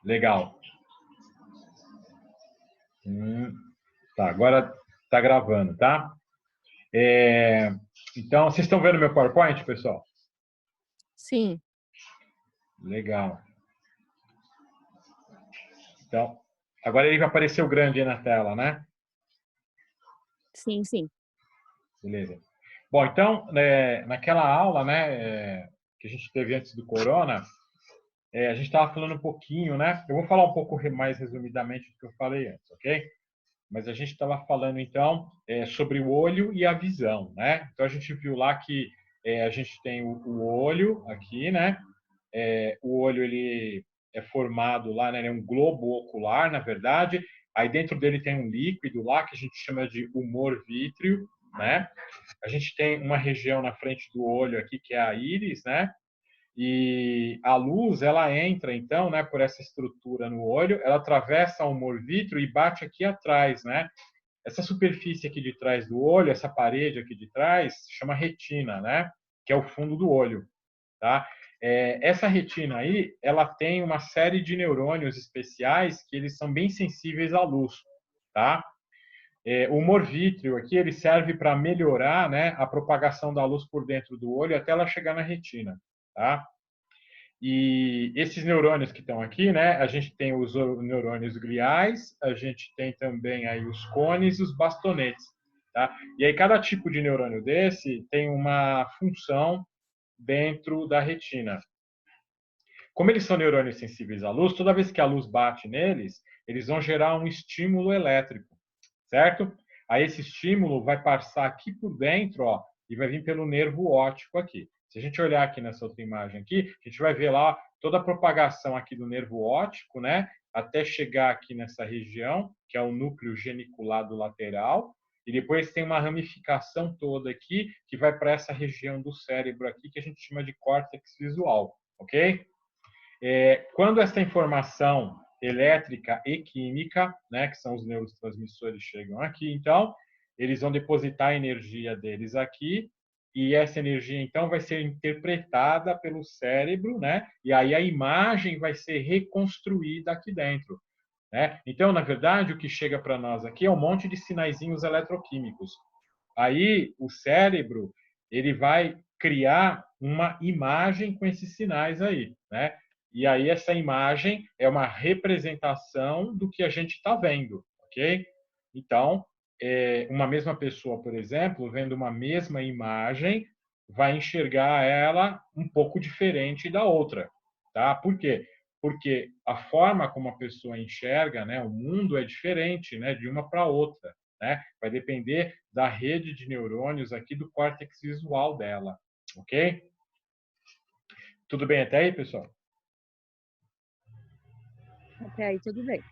Legal. Tá, agora tá gravando, tá? Então, vocês estão vendo meu PowerPoint, pessoal? Sim. Legal. Então, agora ele vai aparecer o grande aí na tela, né? Sim, sim. Beleza. Bom, então, naquela aula, né, que a gente teve antes do Corona, a gente estava falando um pouquinho, né? Eu vou falar um pouco mais resumidamente do que eu falei antes, ok? Mas a gente estava falando, então, sobre o olho e a visão, né? Então, a gente viu lá que a gente tem o olho aqui, né? O olho, ele é formado lá, né? Ele é um globo ocular, na verdade. Aí, dentro dele tem um líquido lá, que a gente chama de humor vítreo, né? A gente tem uma região na frente do olho aqui, que é a íris, né? E a luz, ela entra, então, né, por essa estrutura no olho, ela atravessa o humor vítreo e bate aqui atrás, né? Essa superfície aqui de trás do olho, essa parede aqui de trás, chama retina, né? Que é o fundo do olho, tá? Essa retina aí, ela tem uma série de neurônios especiais que eles são bem sensíveis à luz, tá? O humor vítreo aqui, ele serve para melhorar, né, a propagação da luz por dentro do olho até ela chegar na retina, tá? E esses neurônios que estão aqui, né, a gente tem os neurônios gliais, a gente tem também aí os cones e os bastonetes, tá? E aí cada tipo de neurônio desse tem uma função dentro da retina. Como eles são neurônios sensíveis à luz, toda vez que a luz bate neles, eles vão gerar um estímulo elétrico, certo? Aí esse estímulo vai passar aqui por dentro, ó, e vai vir pelo nervo óptico aqui. Se a gente olhar aqui nessa outra imagem aqui, a gente vai ver lá toda a propagação aqui do nervo óptico, né, até chegar aqui nessa região, que é o núcleo geniculado lateral, e depois tem uma ramificação toda aqui que vai para essa região do cérebro aqui que a gente chama de córtex visual, ok? Quando essa informação elétrica e química, né, que são os neurotransmissores, chegam aqui, então, eles vão depositar a energia deles aqui, e essa energia, então, vai ser interpretada pelo cérebro, né, e aí a imagem vai ser reconstruída aqui dentro, né? Então, na verdade, o que chega para nós aqui é um monte de sinaizinhos eletroquímicos. Aí, o cérebro, ele vai criar uma imagem com esses sinais aí, né? E aí essa imagem é uma representação do que a gente está vendo, ok? Então, uma mesma pessoa, por exemplo, vendo uma mesma imagem, vai enxergar ela um pouco diferente da outra, tá? Por quê? Porque a forma como a pessoa enxerga, né, o mundo é diferente, né, de uma para outra, né? Vai depender da rede de neurônios aqui do córtex visual dela, ok? Tudo bem até aí, pessoal? Até aí tudo bem.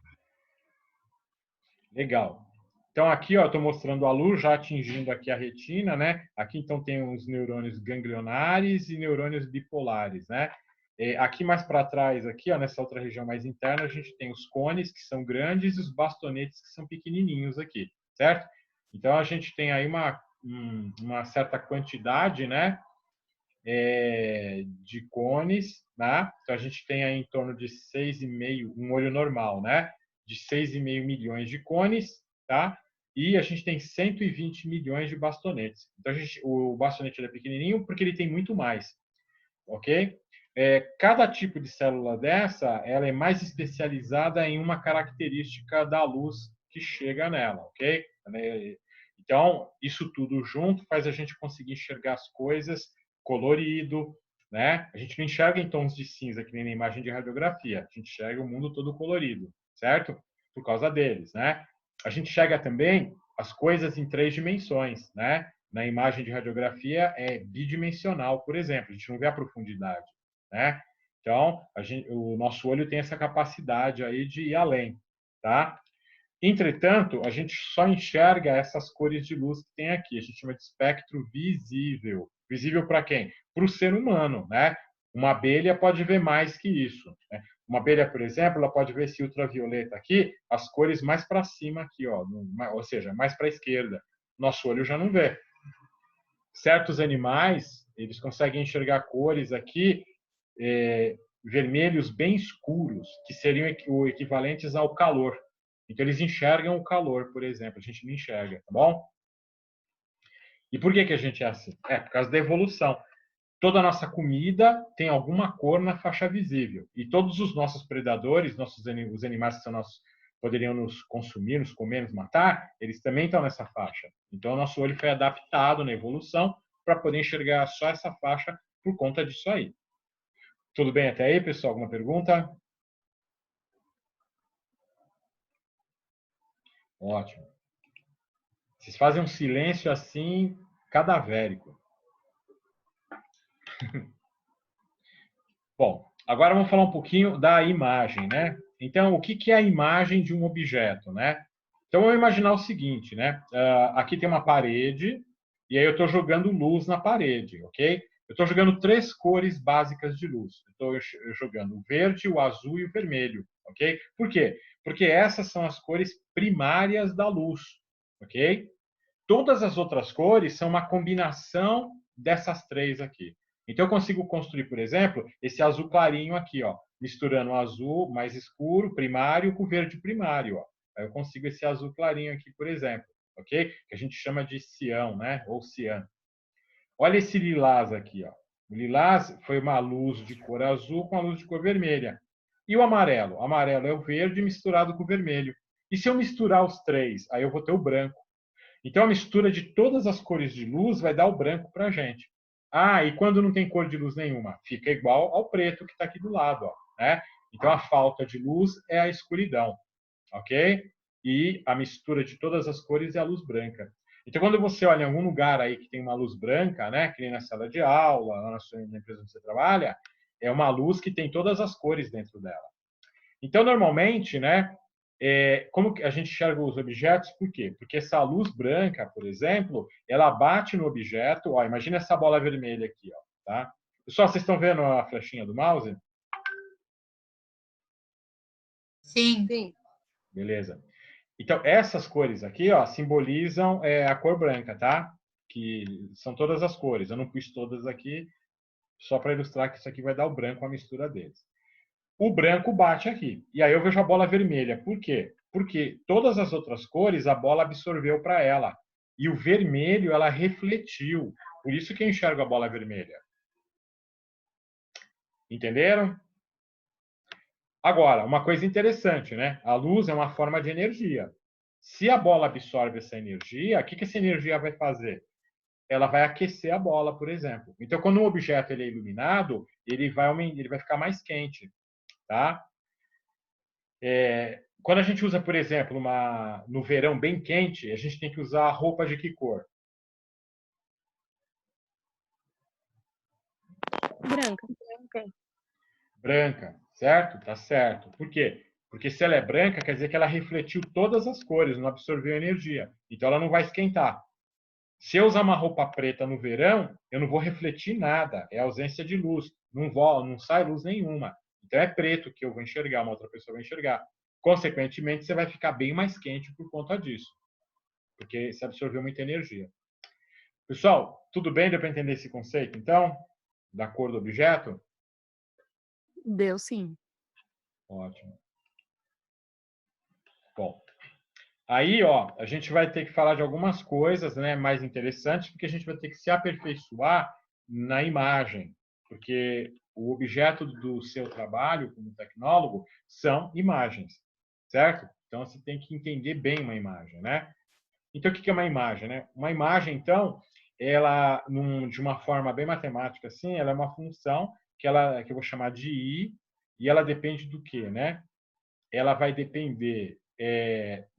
Legal. Então aqui, ó, estou mostrando a luz já atingindo aqui a retina, né? Aqui então tem os neurônios ganglionares e neurônios bipolares, né? Aqui mais para trás, aqui, ó, nessa outra região mais interna, a gente tem os cones que são grandes e os bastonetes que são pequenininhos aqui, certo? Então a gente tem aí uma certa quantidade, né, de cones, né? Então a gente tem aí em torno de 6,5, um olho normal, né? De 6,5 milhões de cones, tá? E a gente tem 120 milhões de bastonetes. Então o bastonete é pequenininho porque ele tem muito mais, ok? Cada tipo de célula dessa, ela é mais especializada em uma característica da luz que chega nela, ok? Então, isso tudo junto faz a gente conseguir enxergar as coisas colorido, né? A gente não enxerga em tons de cinza, que nem na imagem de radiografia. A gente enxerga o mundo todo colorido, certo? Por causa deles, né? A gente enxerga também as coisas em 3 dimensões, né? Na imagem de radiografia é bidimensional, por exemplo, a gente não vê a profundidade, né? Então, o nosso olho tem essa capacidade aí de ir além, tá? Entretanto, a gente só enxerga essas cores de luz que tem aqui. A gente chama de espectro visível. Visível para quem? Para o ser humano, né? Uma abelha pode ver mais que isso, né? Uma abelha, por exemplo, ela pode ver esse ultravioleta aqui, as cores mais para cima aqui, ó, ou seja, mais para a esquerda. Nosso olho já não vê. Certos animais, eles conseguem enxergar cores aqui vermelhos bem escuros, que seriam o equivalentes ao calor. Então, eles enxergam o calor, por exemplo. A gente não enxerga, tá bom? E por que a gente é assim? É por causa da evolução. Toda a nossa comida tem alguma cor na faixa visível. E todos os nossos predadores, os animais que são nossos, poderiam nos consumir, nos comer, nos matar, eles também estão nessa faixa. Então, o nosso olho foi adaptado na evolução para poder enxergar só essa faixa por conta disso aí. Tudo bem até aí, pessoal? Alguma pergunta? Ótimo. Vocês fazem um silêncio assim, cadavérico. Bom, agora vamos falar um pouquinho da imagem, né? Então, o que é a imagem de um objeto, né? Então, vamos imaginar o seguinte, né? Aqui tem uma parede, e aí eu estou jogando luz na parede, ok? Eu estou jogando 3 cores básicas de luz. Estou jogando o verde, o azul e o vermelho, ok? Por quê? Porque essas são as cores primárias da luz, ok? Todas as outras cores são uma combinação dessas 3 aqui. Então, eu consigo construir, por exemplo, esse azul clarinho aqui, ó, misturando o azul mais escuro, primário, com o verde primário. Ó. Aí eu consigo esse azul clarinho aqui, por exemplo, ok? Que a gente chama de cião, né? Ou cian. Olha esse lilás aqui, ó. O lilás foi uma luz de cor azul com a luz de cor vermelha. E o amarelo? O amarelo é o verde misturado com o vermelho. E se eu misturar os 3, aí eu vou ter o branco. Então, a mistura de todas as cores de luz vai dar o branco para a gente. Ah, e quando não tem cor de luz nenhuma? Fica igual ao preto que está aqui do lado. Ó, né? Então, a falta de luz é a escuridão. Ok? E a mistura de todas as cores é a luz branca. Então, quando você olha em algum lugar aí que tem uma luz branca, né, que nem na sala de aula, lá na empresa onde você trabalha, é uma luz que tem todas as cores dentro dela. Então, normalmente, né, como a gente enxerga os objetos? Por quê? Porque essa luz branca, por exemplo, ela bate no objeto. Ó, imagina essa bola vermelha aqui, ó, tá? Pessoal, vocês estão vendo a flechinha do mouse? Sim. Sim. Beleza. Então, essas cores aqui, ó, simbolizam a cor branca, tá? Que são todas as cores. Eu não pus todas aqui, só para ilustrar que isso aqui vai dar o branco, a mistura deles. O branco bate aqui. E aí eu vejo a bola vermelha. Por quê? Porque todas as outras cores a bola absorveu para ela. E o vermelho ela refletiu. Por isso que eu enxergo a bola vermelha. Entenderam? Agora, uma coisa interessante, né? A luz é uma forma de energia. Se a bola absorve essa energia, o que essa energia vai fazer? Ela vai aquecer a bola, por exemplo. Então, quando um objeto ele é iluminado, ele vai ficar mais quente, tá? Quando a gente usa, por exemplo, no verão bem quente, a gente tem que usar roupa de que cor? Branca. Branca, certo? Tá certo. Por quê? Porque se ela é branca, quer dizer que ela refletiu todas as cores, não absorveu energia. Então ela não vai esquentar. Se eu usar uma roupa preta no verão, eu não vou refletir nada. É ausência de luz. Não sai luz nenhuma. Então é preto que eu vou enxergar, uma outra pessoa vai enxergar. Consequentemente, você vai ficar bem mais quente por conta disso. Porque se absorveu muita energia. Pessoal, tudo bem? Deu para entender esse conceito, então? Da cor do objeto? Deu sim. Ótimo. Bom, aí, ó, a gente vai ter que falar de algumas coisas, né, mais interessantes, porque a gente vai ter que se aperfeiçoar na imagem, porque o objeto do seu trabalho como tecnólogo são imagens, certo? Então, você tem que entender bem uma imagem, né? Então, o que é uma imagem, né? Uma imagem, então, ela, de uma forma bem matemática, assim, ela é uma função que eu vou chamar de I, e ela depende do quê, né? Ela vai depender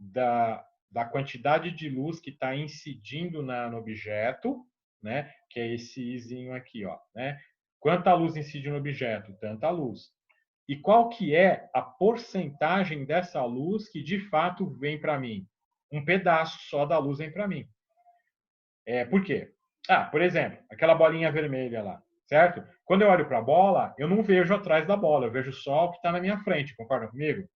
da quantidade de luz que está incidindo no objeto, né? Que é esse izinho aqui, ó, né? Quanta luz incide no objeto? Tanta luz. E qual que é a porcentagem dessa luz que de fato vem para mim? Um pedaço só da luz vem para mim. Por quê? Por exemplo, aquela bolinha vermelha lá, certo? Quando eu olho para a bola, eu não vejo atrás da bola, eu vejo só o que está na minha frente, concorda comigo?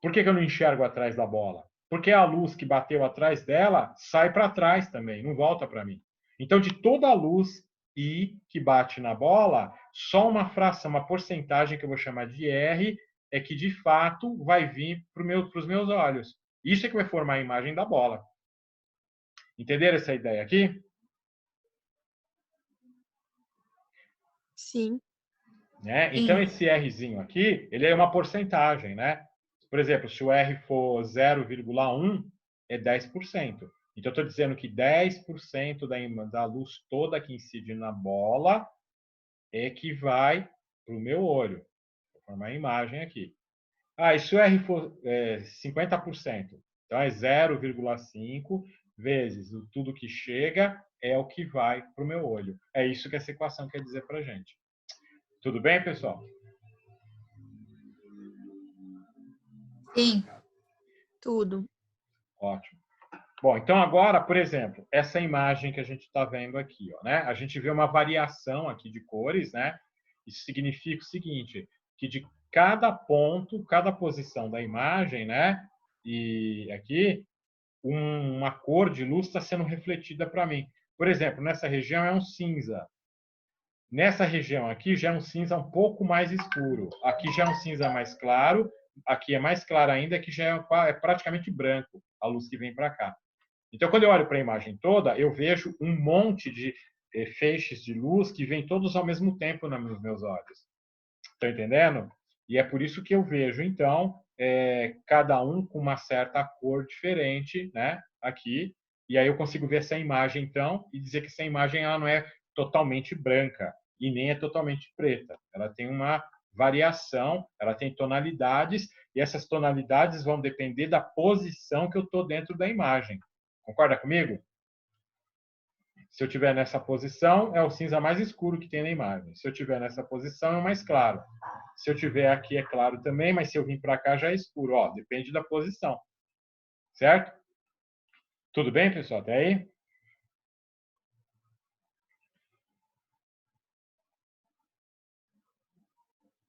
Por que eu não enxergo atrás da bola? Porque a luz que bateu atrás dela sai para trás também, não volta para mim. Então, de toda a luz I que bate na bola, Só uma fração, uma porcentagem que eu vou chamar de R, é que de fato vai vir para os meus olhos. Isso é que vai formar a imagem da bola. Entenderam essa ideia aqui? Sim. Né? Sim. Então, esse Rzinho aqui, ele é uma porcentagem, né? Por exemplo, se o R for 0,1, é 10%. Então, eu estou dizendo que 10% da luz toda que incide na bola é que vai para o meu olho. Vou formar a imagem aqui. E se o R for 50%? Então, é 0,5 vezes tudo que chega é o que vai para o meu olho. É isso que essa equação quer dizer para a gente. Tudo bem, pessoal? Sim. Tudo. Ótimo. Bom, então agora, por exemplo, essa imagem que a gente está vendo aqui, ó, né? A gente vê uma variação aqui de cores, né? Isso significa o seguinte, que de cada ponto, cada posição da imagem, né? E aqui, uma cor de luz está sendo refletida para mim. Por exemplo, nessa região é um cinza. Nessa região aqui já é um cinza um pouco mais escuro. Aqui já é um cinza mais claro. Aqui é mais claro ainda, que já é praticamente branco a luz que vem para cá. Então, quando eu olho para a imagem toda, eu vejo um monte de feixes de luz que vêm todos ao mesmo tempo nos meus olhos. Estão entendendo? E é por isso que eu vejo, então, cada um com uma certa cor diferente, né? Aqui. E aí eu consigo ver essa imagem, então, e dizer que essa imagem ela não é totalmente branca e nem é totalmente preta. Ela tem uma variação, ela tem tonalidades, e essas tonalidades vão depender da posição que eu estou dentro da imagem. Concorda comigo? Se eu estiver nessa posição, é o cinza mais escuro que tem na imagem. Se eu estiver nessa posição, é o mais claro. Se eu estiver aqui, é claro também, mas se eu vir para cá, já é escuro. Ó, depende da posição. Certo? Tudo bem, pessoal? Até aí?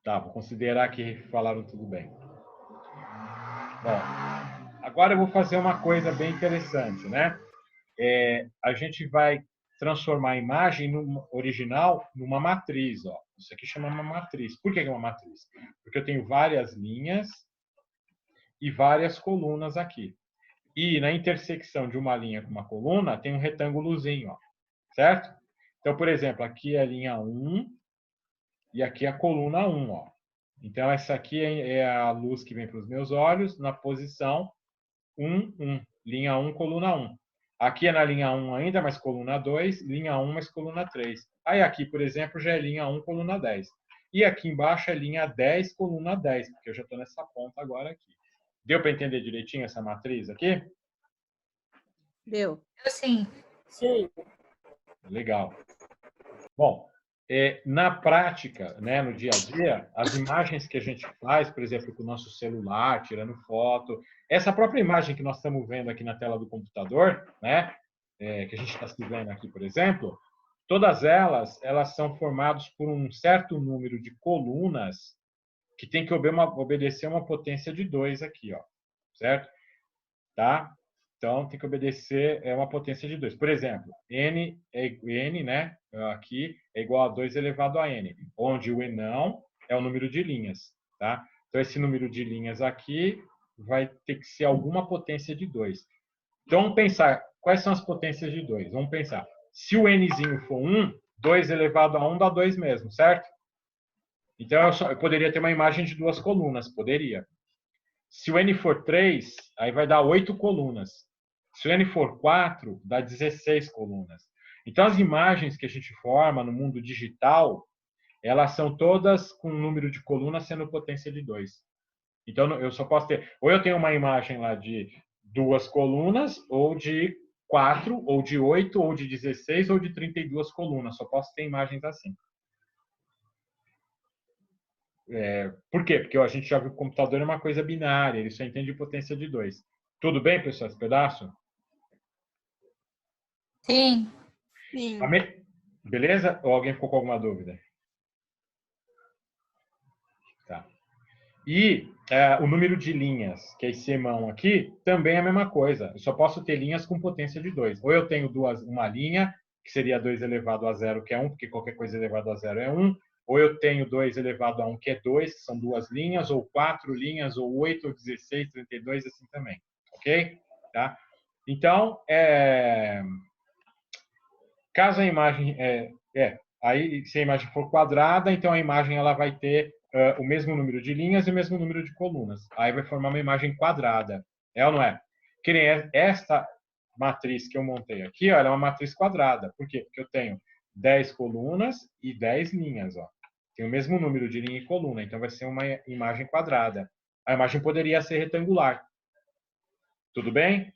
Tá, vou considerar que falaram tudo bem. Bom, agora eu vou fazer uma coisa bem interessante, né? A gente vai transformar a imagem original numa matriz. Ó. Isso aqui chama uma matriz. Por que é uma matriz? Porque eu tenho várias linhas e várias colunas aqui. E na intersecção de uma linha com uma coluna, tem um retângulozinho, ó, certo? Então, por exemplo, aqui é a linha 1 e aqui é a coluna 1. Ó. Então, essa aqui é a luz que vem para os meus olhos na posição 1, 1. Linha 1, coluna 1. Aqui é na linha 1 ainda, mas coluna 2, linha 1, mas coluna 3. Aí aqui, por exemplo, já é linha 1, coluna 10. E aqui embaixo é linha 10, coluna 10, porque eu já estou nessa ponta agora aqui. Deu para entender direitinho essa matriz aqui? Deu. Sim. Sim. Legal. Bom, na prática, né, no dia a dia, as imagens que a gente faz, por exemplo, com o nosso celular, tirando foto, essa própria imagem que nós estamos vendo aqui na tela do computador, né, que a gente está se vendo aqui, por exemplo, todas elas são formadas por um certo número de colunas que tem que obedecer uma potência de 2 aqui, ó, certo? Tá? Então, tem que obedecer uma potência de 2. Por exemplo, n, né, aqui é igual a 2 elevado a n, onde o enão é o número de linhas. Tá? Então, esse número de linhas aqui vai ter que ser alguma potência de 2. Então, vamos pensar, quais são as potências de 2? Vamos pensar, se o nzinho for 1, 2 elevado a 1 dá 2 mesmo, certo? Então, eu poderia ter uma imagem de 2 colunas, poderia. Se o n for 3, aí vai dar 8 colunas. Se o n for 4, dá 16 colunas. Então, as imagens que a gente forma no mundo digital, elas são todas com um número de colunas sendo potência de 2. Então, eu só posso ter... Ou eu tenho uma imagem lá de 2 colunas, ou de 4, ou de 8, ou de 16, ou de 32 colunas. Só posso ter imagens assim. Por quê? Porque a gente já viu que o computador é uma coisa binária, ele só entende potência de 2. Tudo bem, pessoal, esse pedaço? Sim. Sim. Beleza? Ou alguém ficou com alguma dúvida? Tá. E o número de linhas, que é esse mão aqui, também é a mesma coisa. Eu só posso ter linhas com potência de 2. Ou eu tenho uma linha, que seria 2 elevado a 0, que é 1, porque qualquer coisa elevado a 0 é 1. ou eu tenho 2 elevado a 1, que é 2, que são 2 linhas, ou 4 linhas, ou 8, ou 16, 32, assim também. Ok? Tá? Então, caso a imagem... aí, se a imagem for quadrada, então a imagem ela vai ter o mesmo número de linhas e o mesmo número de colunas. Aí vai formar uma imagem quadrada. É ou não é? Que nem esta matriz que eu montei aqui, ó, ela é uma matriz quadrada. Por quê? Porque eu tenho 10 colunas e 10 linhas. Ó. Tem o mesmo número de linha e coluna, então vai ser uma imagem quadrada. A imagem poderia ser retangular. Tudo bem?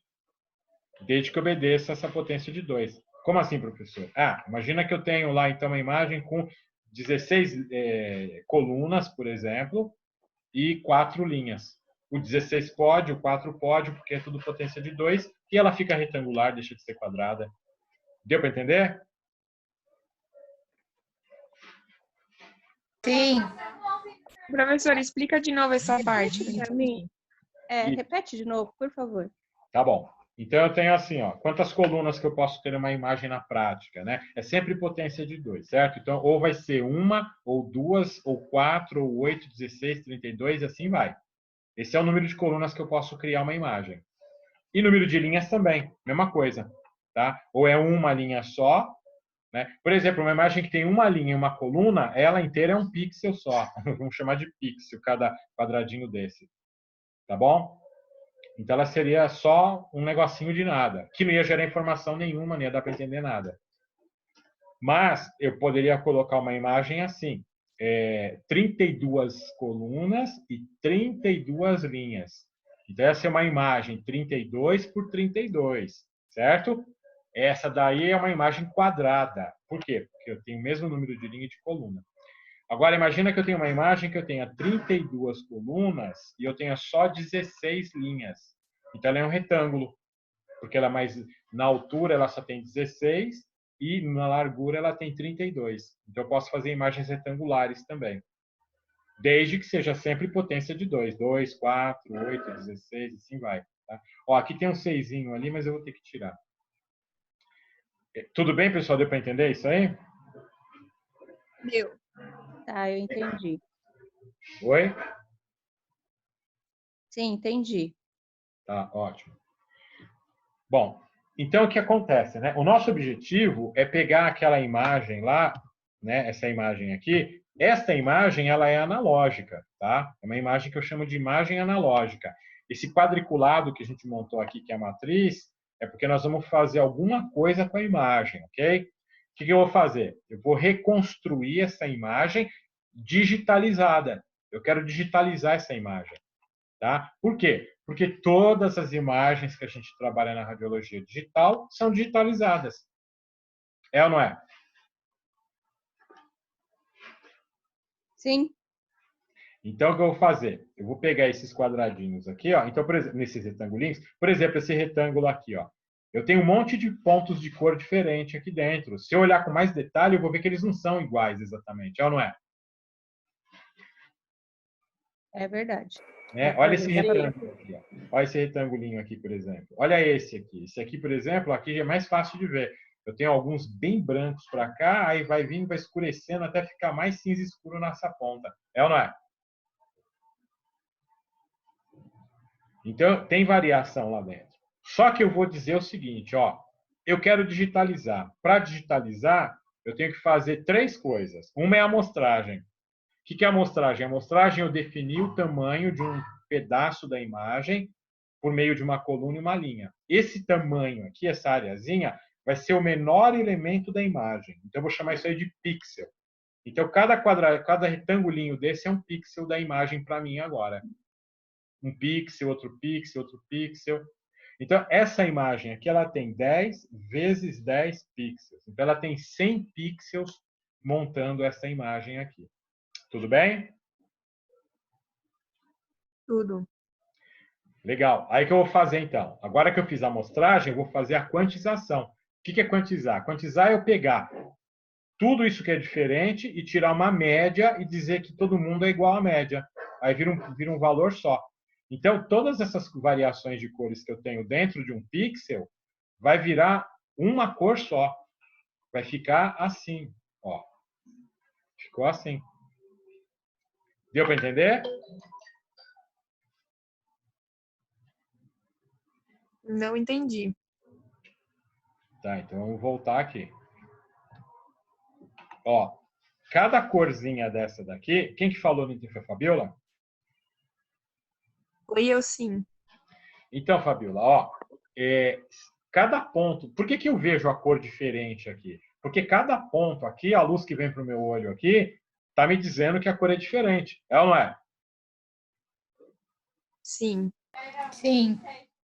Desde que obedeça essa potência de 2. Como assim, professor? Imagina que eu tenho lá, então, uma imagem com 16 colunas, por exemplo, e 4 linhas. O 16 pode, o 4 pode, porque é tudo potência de 2, e ela fica retangular, deixa de ser quadrada. Deu para entender? Sim. Professor, explica de novo essa parte. Para mim. E- Repete de novo, por favor. Tá bom. Então, eu tenho assim, ó, quantas colunas que eu posso ter uma imagem na prática, né? É sempre potência de 2, certo? Então, ou vai ser uma, ou duas, ou 4, ou 8, 16, 32, e assim vai. Esse é o número de colunas que eu posso criar uma imagem. E número de linhas também, mesma coisa, tá? Ou é uma linha só, né? Por exemplo, uma imagem que tem uma linha e uma coluna, ela inteira é um pixel só. Vamos chamar de pixel cada quadradinho desse, tá bom? Então ela seria só um negocinho de nada, que não ia gerar informação nenhuma, nem ia dar para entender nada. Mas eu poderia colocar uma imagem assim, 32 colunas e 32 linhas. Então essa é uma imagem 32 por 32, certo? Essa daí é uma imagem quadrada. Por quê? Porque eu tenho o mesmo número de linha e de coluna. Agora, imagina que eu tenho uma imagem que eu tenha 32 colunas e eu tenha só 16 linhas. Então, ela é um retângulo, porque ela na altura ela só tem 16 e na largura ela tem 32. Então, eu posso fazer imagens retangulares também. Desde que seja sempre potência de 2. 2, 4, 8, 16, assim vai. Tá? Ó, aqui tem um 6 ali, mas eu vou ter que tirar. Tudo bem, pessoal? Deu para entender isso aí? Deu. Tá, eu entendi. Oi? Sim, entendi. Tá, ótimo. Bom, então o que acontece, né? O nosso objetivo é pegar aquela imagem lá, né? Essa imagem aqui. Esta imagem, ela é analógica, tá? É uma imagem que eu chamo de imagem analógica. Esse quadriculado que a gente montou aqui, que é a matriz, é porque nós vamos fazer alguma coisa com a imagem, ok? O que eu vou fazer? Eu vou reconstruir essa imagem digitalizada. Eu quero digitalizar essa imagem. Tá? Por quê? Porque todas as imagens que a gente trabalha na radiologia digital são digitalizadas. É ou não é? Sim. Então, o que eu vou fazer? Eu vou pegar esses quadradinhos aqui, ó. Então, por exemplo, nesses retangulinhos, por exemplo, esse retângulo aqui, ó. Eu tenho um monte de pontos de cor diferente aqui dentro. Se eu olhar com mais detalhe, eu vou ver que eles não são iguais exatamente. É ou não é? É verdade. Né? Olha esse retângulo aqui. Ó. Olha esse retangulinho aqui, por exemplo. Olha esse aqui. Esse aqui, por exemplo, aqui é mais fácil de ver. Eu tenho alguns bem brancos para cá, aí vai vindo, vai escurecendo até ficar mais cinza escuro nessa ponta. É ou não é? Então, tem variação lá dentro. Só que eu vou dizer o seguinte, ó. Eu quero digitalizar. Para digitalizar, eu tenho que fazer 3 coisas. Uma é a amostragem. O que é a amostragem? A amostragem eu defini o tamanho de um pedaço da imagem por meio de uma coluna e uma linha. Esse tamanho aqui, essa areazinha, vai ser o menor elemento da imagem. Então, eu vou chamar isso aí de pixel. Então, cada retangulinho desse é um pixel da imagem para mim agora. Um pixel, outro pixel, outro pixel. Então, essa imagem aqui, ela tem 10 vezes 10 pixels. Então, ela tem 100 pixels montando essa imagem aqui. Tudo bem? Tudo. Legal. Aí que eu vou fazer, então? Agora que eu fiz a amostragem, eu vou fazer a quantização. O que é quantizar? Quantizar é eu pegar tudo isso que é diferente e tirar uma média e dizer que todo mundo é igual à média. Aí vira um valor só. Então, todas essas variações de cores que eu tenho dentro de um pixel vai virar uma cor só. Vai ficar assim. Ó. ficou assim. Deu para entender? Não entendi. Tá, então vamos voltar aqui. Ó, cada corzinha dessa daqui, quem que falou no item foi a Fabiola? Foi eu sim. Então, Fabiola, ó, cada ponto, por que que eu vejo a cor diferente aqui? Porque cada ponto aqui, a luz que vem para o meu olho aqui, tá me dizendo que a cor é diferente. É ou não é? Sim. Sim.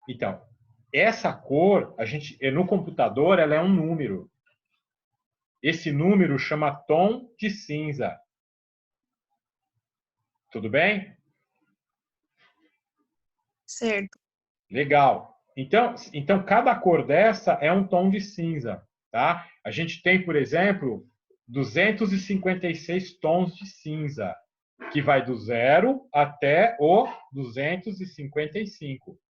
Então, essa cor, no computador, ela é um número. Esse número chama tom de cinza. Tudo bem? Certo. Legal. Então, cada cor dessa é um tom de cinza, tá? A gente tem, por exemplo, 256 tons de cinza, que vai do 0 até o 255,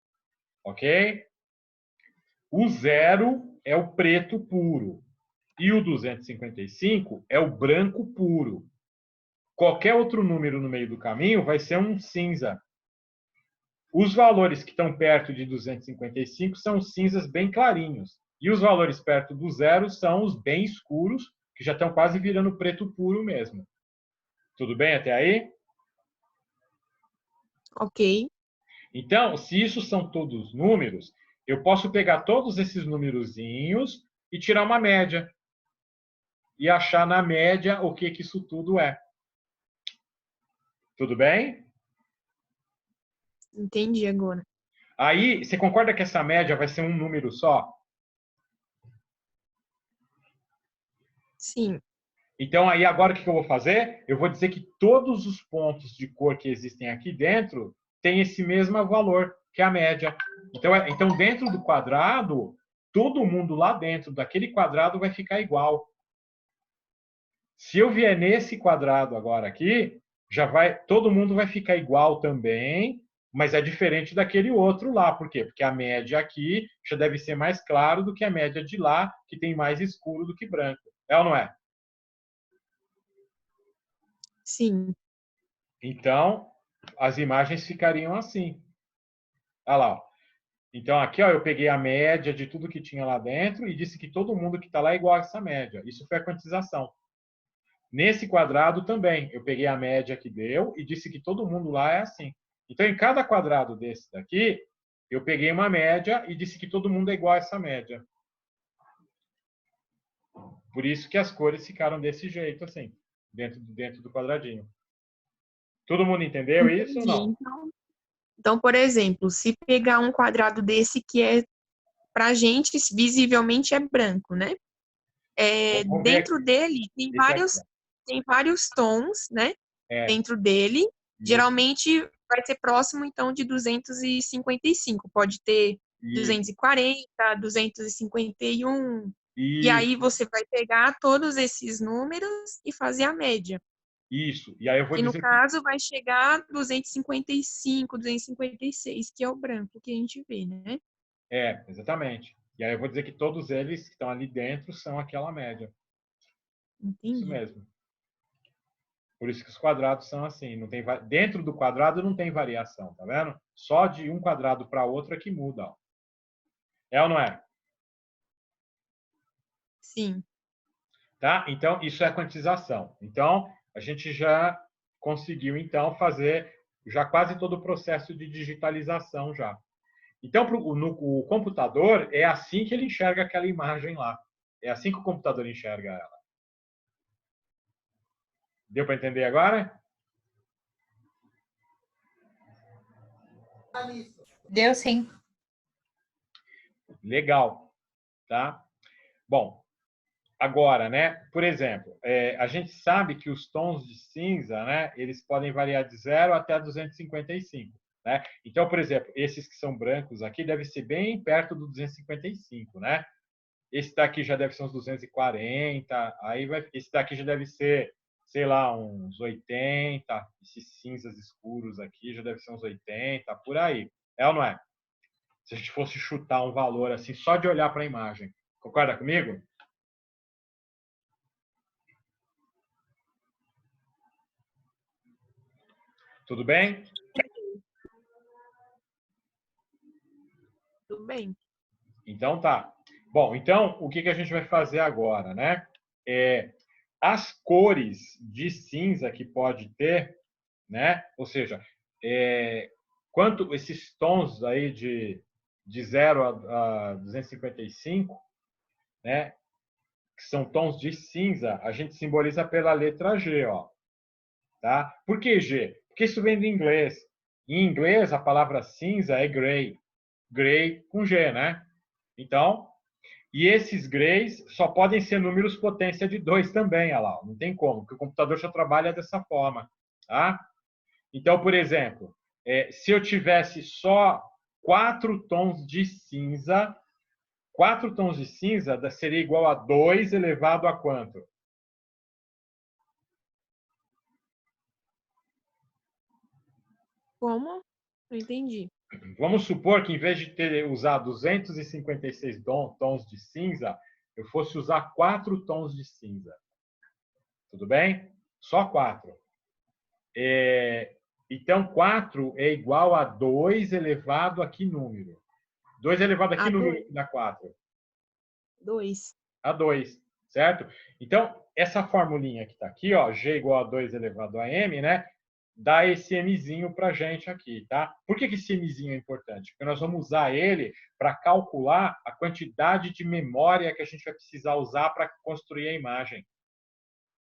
ok? O 0 é o preto puro e o 255 é o branco puro. Qualquer outro número no meio do caminho vai ser um cinza. Os valores que estão perto de 255 são os cinzas bem clarinhos. E os valores perto do 0 são os bem escuros, que já estão quase virando preto puro mesmo. Tudo bem até aí? Ok. Então, se isso são todos números, eu posso pegar todos esses numerozinhos e tirar uma média. E achar na média o que isso tudo é. Tudo bem? Entendi agora. Aí, você concorda que essa média vai ser um número só? Sim. Então, aí agora o que eu vou fazer? Eu vou dizer que todos os pontos de cor que existem aqui dentro têm esse mesmo valor, que é a média. Então, dentro do quadrado, todo mundo lá dentro daquele quadrado vai ficar igual. Se eu vier nesse quadrado agora aqui, todo mundo vai ficar igual também, mas é diferente daquele outro lá. Por quê? Porque a média aqui já deve ser mais claro do que a média de lá, que tem mais escuro do que branco. É ou não é? Sim. Então, as imagens ficariam assim. Olha lá. Ó. Então, aqui ó, eu peguei a média de tudo que tinha lá dentro e disse que todo mundo que está lá é igual a essa média. Isso foi a quantização. Nesse quadrado também, eu peguei a média que deu e disse que todo mundo lá é assim. Então, em cada quadrado desse daqui, eu peguei uma média e disse que todo mundo é igual a essa média. Por isso que as cores ficaram desse jeito, assim, dentro do quadradinho. Todo mundo entendeu isso ou Entendi. não? Então, por exemplo, se pegar um quadrado desse que é, pra gente, visivelmente é branco, né? Vamos ver Dentro aqui. dele Esse aqui, ó. tem vários tons, né? É, Dentro dele. isso, Geralmente vai ser próximo, então, de 255. Pode ter isso, 240, 251. E aí isso, você vai pegar todos esses números e fazer a média. isso. E aí eu vou Que no dizer que caso vai chegar a 255, 256, que é o branco que a gente vê, né? exatamente. E aí eu vou dizer que todos eles que estão ali dentro são aquela média. Isso Entendi. mesmo. Por isso que os quadrados são assim. Não tem, dentro do quadrado não tem variação, tá vendo? Só de um quadrado para outro é que muda. Ó. É ou não é? Sim. Tá? Então, isso é a quantização. Então, a gente já conseguiu, então, fazer já quase todo o processo de digitalização já. Então, o computador, é assim que ele enxerga aquela imagem lá. É assim que o computador enxerga ela. Deu para entender agora? Deu sim. Legal. Tá? Bom, agora, né? Por exemplo, a gente sabe que os tons de cinza, né? Eles podem variar de 0 até 255. Né? Então, por exemplo, esses que são brancos aqui devem ser bem perto do 255, né? Esse daqui já deve ser uns 240, esse daqui já deve ser, sei lá, uns 80, esses cinzas escuros aqui já deve ser uns 80, por aí. É ou não é? Se a gente fosse chutar um valor assim, só de olhar para a imagem. Concorda comigo? Tudo bem? Tudo bem. Então tá. Bom, então o que a gente vai fazer agora, né? As cores de cinza que pode ter, né? Ou seja, quanto esses tons aí de 0 a 255, né? Que são tons de cinza, a gente simboliza pela letra G, ó. Tá? Por que G? Porque isso vem do inglês. Em inglês, a palavra cinza é gray. Gray com G, né? Então, e esses grays só podem ser números potência de 2 também, olha lá. Não tem como, porque o computador só trabalha dessa forma. Tá? Então, por exemplo, se eu tivesse só 4 tons de cinza, 4 tons de cinza seria igual a 2 elevado a quanto? Como? Não entendi. Vamos supor que, em vez de ter usado 256 tons de cinza, eu fosse usar 4 tons de cinza. Tudo bem? Só 4. Então, 4 é igual a 2 elevado a que número? 2 elevado a que número que dá 4? 2. A 2, certo? Então, essa formulinha que está aqui, ó, G igual a 2 elevado a M, né? Dá esse Mzinho para a gente aqui, tá? Por que esse Mzinho é importante? Porque nós vamos usar ele para calcular a quantidade de memória que a gente vai precisar usar para construir a imagem.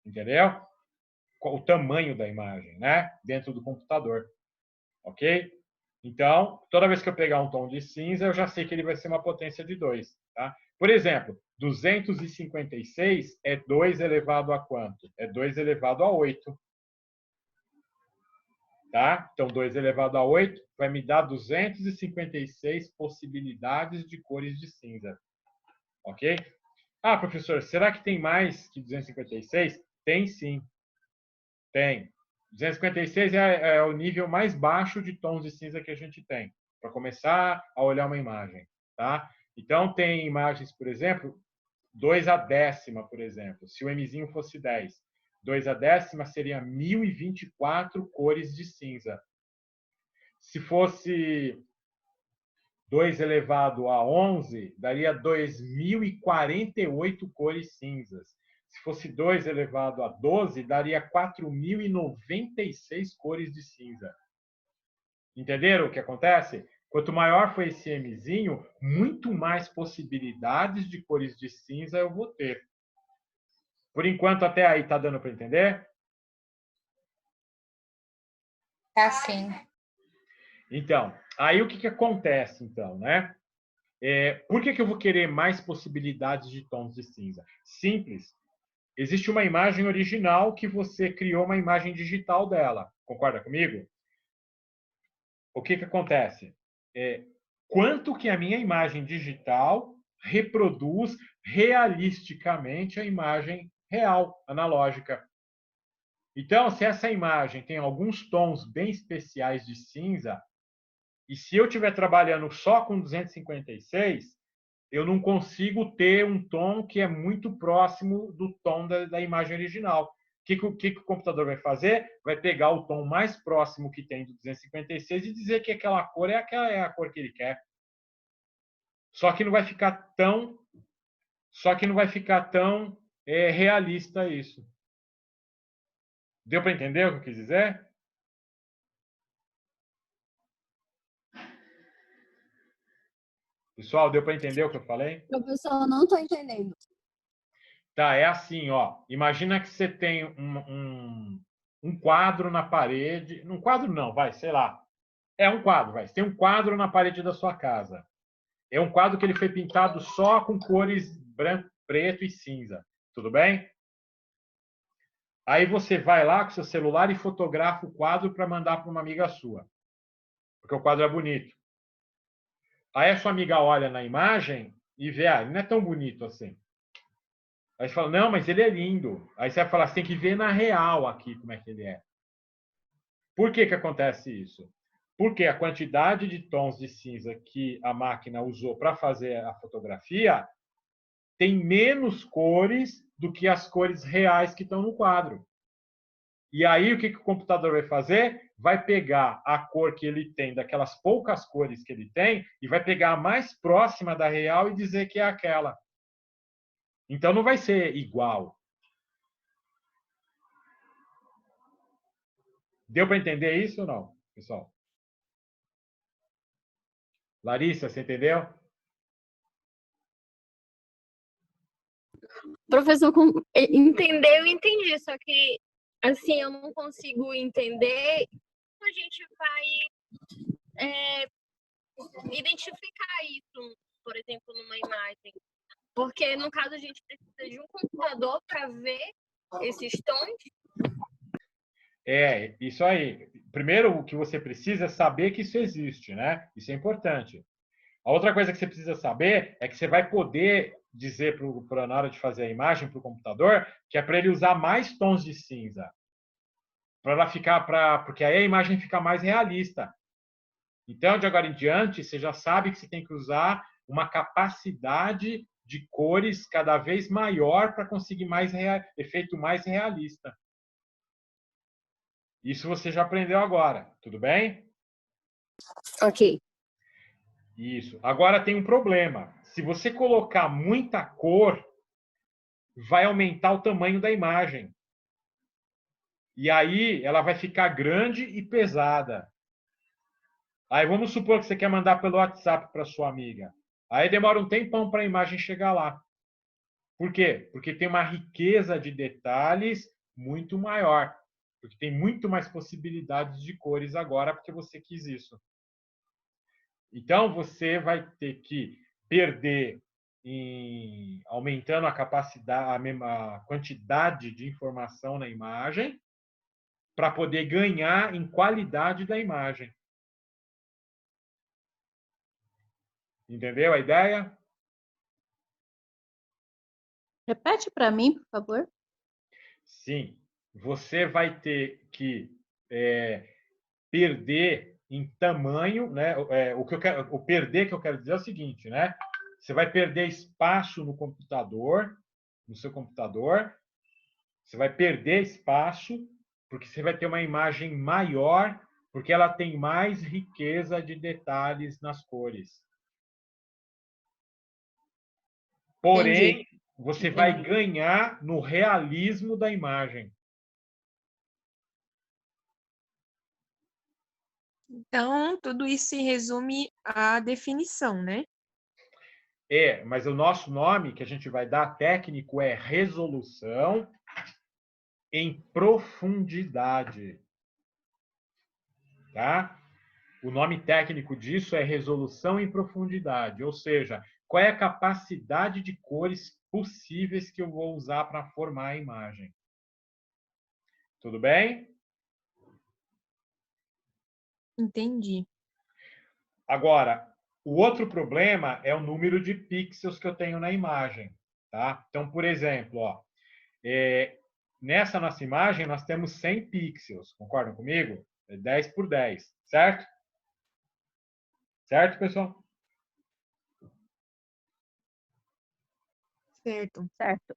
Entendeu? O tamanho da imagem, né? Dentro do computador. Ok? Então, toda vez que eu pegar um tom de cinza, eu já sei que ele vai ser uma potência de 2. Tá? Por exemplo, 256 é 2 elevado a quanto? É 2 elevado a 8. Tá? Então, 2 elevado a 8 vai me dar 256 possibilidades de cores de cinza. Ok? Ah, professor, será que tem mais que 256? Tem sim. Tem. 256 é o nível mais baixo de tons de cinza que a gente tem, para começar a olhar uma imagem. Tá? Então, tem imagens, por exemplo, 2 a décima, por exemplo. Se o Mzinho fosse 10, 2 a décima seria 1024 cores de cinza. Se fosse 2 elevado a 11, daria 2048 cores cinzas. Se fosse 2 elevado a 12, daria 4096 cores de cinza. Entenderam o que acontece? Quanto maior for esse Mzinho, muito mais possibilidades de cores de cinza eu vou ter. Por enquanto, até aí, tá dando para entender? Tá sim. Então, aí o que acontece, então, né? Por que eu vou querer mais possibilidades de tons de cinza? Simples. Existe uma imagem original que você criou uma imagem digital dela. Concorda comigo? O que acontece? Quanto que a minha imagem digital reproduz realisticamente a imagem real, analógica. Então, se essa imagem tem alguns tons bem especiais de cinza, e se eu estiver trabalhando só com 256, eu não consigo ter um tom que é muito próximo do tom da imagem original. O que o computador vai fazer? Vai pegar o tom mais próximo que tem do 256 e dizer que aquela cor é a cor que ele quer. Só que não vai ficar tão realista isso. Deu para entender o que eu quis dizer? Pessoal, deu para entender o que eu falei? Professor, eu não estou entendendo. Tá, é assim, ó. Imagina que você tem um quadro na parede. Um quadro não, vai, sei lá. É um quadro, vai. Você tem um quadro na parede da sua casa. É um quadro que ele foi pintado só com cores branco, preto e cinza. Tudo bem? Aí você vai lá com seu celular e fotografa o quadro para mandar para uma amiga sua. Porque o quadro é bonito. Aí a sua amiga olha na imagem e vê, ele não é tão bonito assim. Aí você fala, não, mas ele é lindo. Aí você vai falar, você tem que ver na real aqui como é que ele é. Por que acontece isso? Porque a quantidade de tons de cinza que a máquina usou para fazer a fotografia tem menos cores do que as cores reais que estão no quadro. E aí o que o computador vai fazer? vai pegar a cor que ele tem, daquelas poucas cores que ele tem, e vai pegar a mais próxima da real e dizer que é aquela. Então não vai ser igual. Deu para entender isso ou não, pessoal? Larissa, você entendeu? Professor, entendeu, entendi, só que assim eu não consigo entender como a gente vai identificar isso, por exemplo, numa imagem. Porque no caso a gente precisa de um computador para ver esses tons. É, isso aí. Primeiro, o que você precisa é saber que isso existe, né? Isso é importante. A outra coisa que você precisa saber é que você vai poder dizer na hora de fazer a imagem para o computador que é para ele usar mais tons de cinza. Para ela ficar, porque aí a imagem fica mais realista. Então, de agora em diante, você já sabe que você tem que usar uma capacidade de cores cada vez maior para conseguir efeito mais realista. Isso você já aprendeu agora, tudo bem? Ok. Isso. Agora tem um problema. Se você colocar muita cor, vai aumentar o tamanho da imagem. E aí ela vai ficar grande e pesada. Aí vamos supor que você quer mandar pelo WhatsApp para sua amiga. Aí demora um tempão para a imagem chegar lá. Por quê? Porque tem uma riqueza de detalhes muito maior. Porque tem muito mais possibilidades de cores agora porque você quis isso. Então, você vai ter que perder aumentando a capacidade, a quantidade de informação na imagem para poder ganhar em qualidade da imagem. Entendeu a ideia? Repete para mim, por favor. Sim. Você vai ter que perder em tamanho, né? O perder que eu quero dizer é o seguinte, né? Você vai perder espaço no computador, no seu computador. Você vai perder espaço porque você vai ter uma imagem maior, porque ela tem mais riqueza de detalhes nas cores. Porém, você vai ganhar no realismo da imagem. Então, tudo isso se resume à definição, né? Mas o nosso nome que a gente vai dar técnico é resolução em profundidade. Tá? O nome técnico disso é resolução em profundidade, ou seja, qual é a capacidade de cores possíveis que eu vou usar para formar a imagem. Tudo bem? Entendi. Agora, o outro problema é o número de pixels que eu tenho na imagem. Tá? Então, por exemplo, nessa nossa imagem nós temos 100 pixels, concordam comigo? É 10 por 10, certo? Certo, pessoal? Certo. Certo.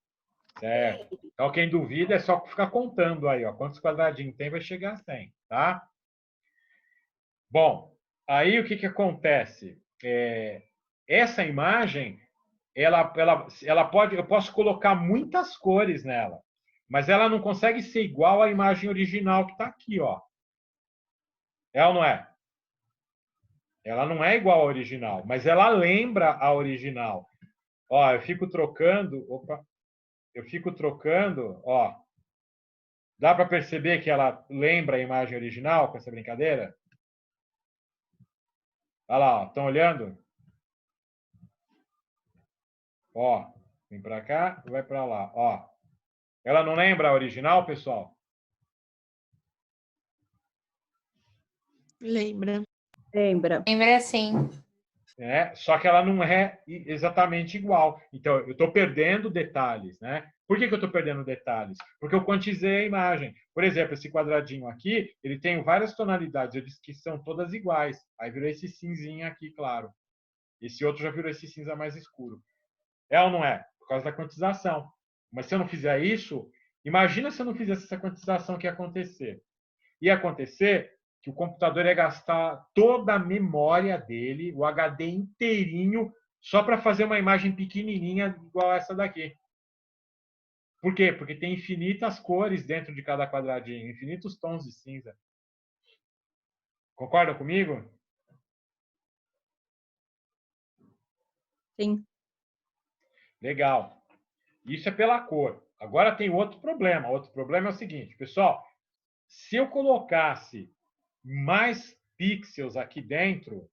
Certo. Então, quem duvida é só ficar contando aí, ó, quantos quadradinhos tem, vai chegar a 100, tá? Bom, aí o que acontece? Essa imagem, ela pode, eu posso colocar muitas cores nela, mas ela não consegue ser igual à imagem original que está aqui, ó. É ou não é? Ela não é igual à original, mas ela lembra a original. Ó, eu fico trocando, ó. Dá para perceber que ela lembra a imagem original com essa brincadeira? Olha lá, estão olhando? Ó, vem para cá, vai para lá, ó. Ela não lembra a original, pessoal? Lembra. Lembra. Lembra assim. Só que ela não é exatamente igual. Então, eu estou perdendo detalhes, né? Por que eu estou perdendo detalhes? Porque eu quantizei a imagem. Por exemplo, esse quadradinho aqui, ele tem várias tonalidades. Eu disse que são todas iguais. Aí virou esse cinzinho aqui, claro. Esse outro já virou esse cinza mais escuro. É ou não é? Por causa da quantização. Mas se eu não fizer isso, imagina se eu não fizesse essa quantização que ia acontecer. Ia acontecer que o computador ia gastar toda a memória dele, o HD inteirinho, só para fazer uma imagem pequenininha igual essa daqui. Por quê? Porque tem infinitas cores dentro de cada quadradinho, infinitos tons de cinza. Concordam comigo? Sim. Legal. Isso é pela cor. Agora tem outro problema. Outro problema é o seguinte, pessoal. Se eu colocasse mais pixels aqui dentro,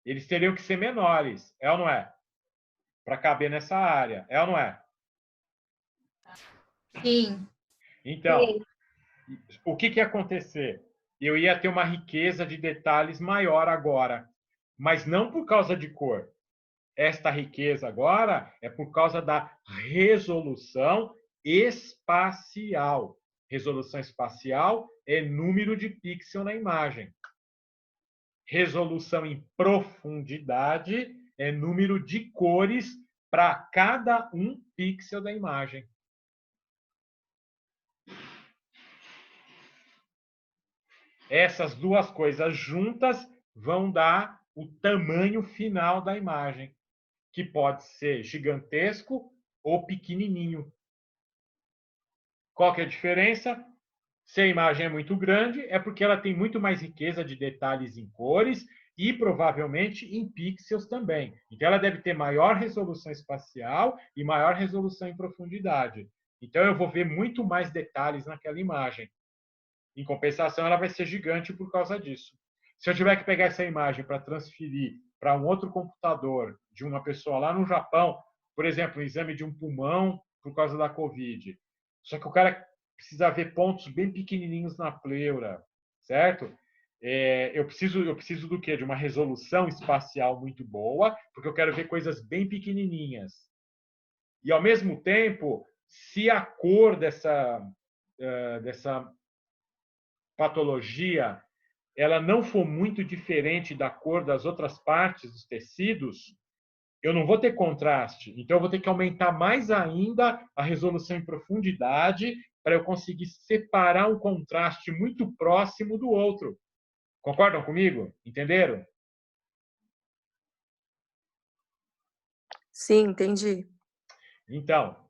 eles teriam que ser menores. É ou não é? Para caber nessa área. É ou não é? Sim. Então, o que ia acontecer? Eu ia ter uma riqueza de detalhes maior agora. Mas não por causa de cor. Esta riqueza agora é por causa da resolução espacial. Resolução espacial é número de pixel na imagem. Resolução em profundidade é número de cores para cada um pixel da imagem. Essas duas coisas juntas vão dar o tamanho final da imagem, que pode ser gigantesco ou pequenininho. Qual que é a diferença? Se a imagem é muito grande, é porque ela tem muito mais riqueza de detalhes em cores e provavelmente em pixels também. Então, ela deve ter maior resolução espacial e maior resolução em profundidade. Então, eu vou ver muito mais detalhes naquela imagem. Em compensação, ela vai ser gigante por causa disso. Se eu tiver que pegar essa imagem para transferir para um outro computador de uma pessoa lá no Japão, por exemplo, um exame de um pulmão por causa da Covid, só que o cara precisa ver pontos bem pequenininhos na pleura, certo? Eu preciso do quê? De uma resolução espacial muito boa, porque eu quero ver coisas bem pequenininhas. E, ao mesmo tempo, se a cor dessa patologia ela não for muito diferente da cor das outras partes dos tecidos, eu não vou ter contraste. Então, eu vou ter que aumentar mais ainda a resolução em profundidade para eu conseguir separar um contraste muito próximo do outro. Concordam comigo? Entenderam? Sim, entendi. Então,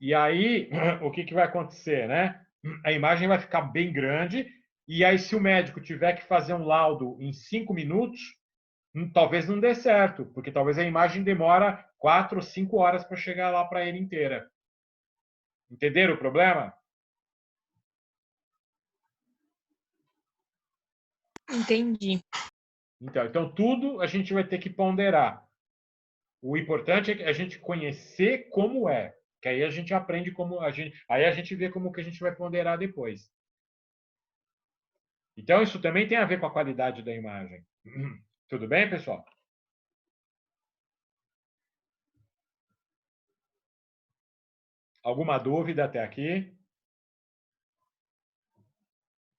e aí, o que vai acontecer, né? A imagem vai ficar bem grande, e aí, se o médico tiver que fazer um laudo em 5 minutos, talvez não dê certo, porque talvez a imagem demora 4 ou 5 horas para chegar lá para ele inteira. Entenderam o problema? Entendi. Então, tudo a gente vai ter que ponderar. O importante é a gente conhecer como é, que aí a gente aprende como aí a gente vê como que a gente vai ponderar depois. Então, isso também tem a ver com a qualidade da imagem. Tudo bem, pessoal? Alguma dúvida até aqui?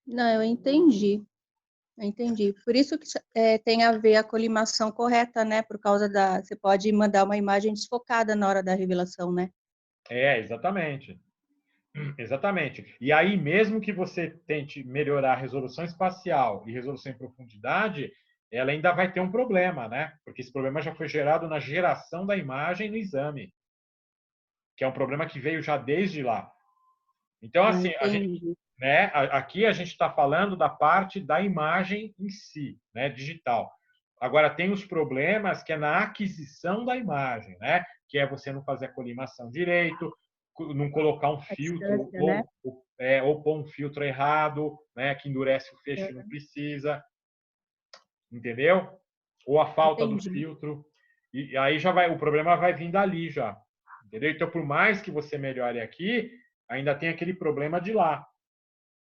Não, eu entendi. Eu entendi. Por isso que tem a ver a colimação correta, né? Por causa da... Você pode mandar uma imagem desfocada na hora da revelação, né? Exatamente. Exatamente. E aí, mesmo que você tente melhorar a resolução espacial e resolução em profundidade, ela ainda vai ter um problema, né? Porque esse problema já foi gerado na geração da imagem no exame, que é um problema que veio já desde lá. Então, assim, aqui a gente está falando da parte da imagem em si, né, digital. Agora, tem os problemas que é na aquisição da imagem, né? Que é você não fazer a colimação direito, não colocar um filtro, ou pôr um filtro errado, né, que endurece o feixe e não precisa. Entendeu? Ou a falta do filtro. E aí o problema vai vir dali já. Entendeu? Então, por mais que você melhore aqui, ainda tem aquele problema de lá.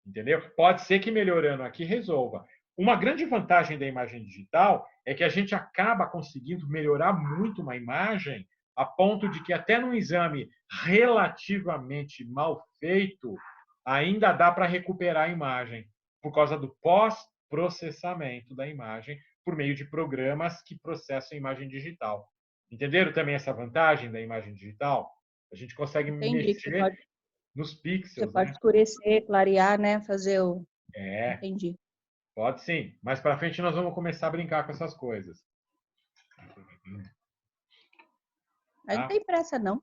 Entendeu? Pode ser que melhorando aqui resolva. Uma grande vantagem da imagem digital é que a gente acaba conseguindo melhorar muito uma imagem a ponto de que até num exame relativamente mal feito, ainda dá para recuperar a imagem por causa do pós-processamento da imagem por meio de programas que processam a imagem digital. Entenderam também essa vantagem da imagem digital? A gente consegue mexer nos pixels. Você pode escurecer, clarear, né? Fazer o... É. Entendi. Pode sim. Mais para frente nós vamos começar a brincar com essas coisas. Aí não Tá? tem pressa, não.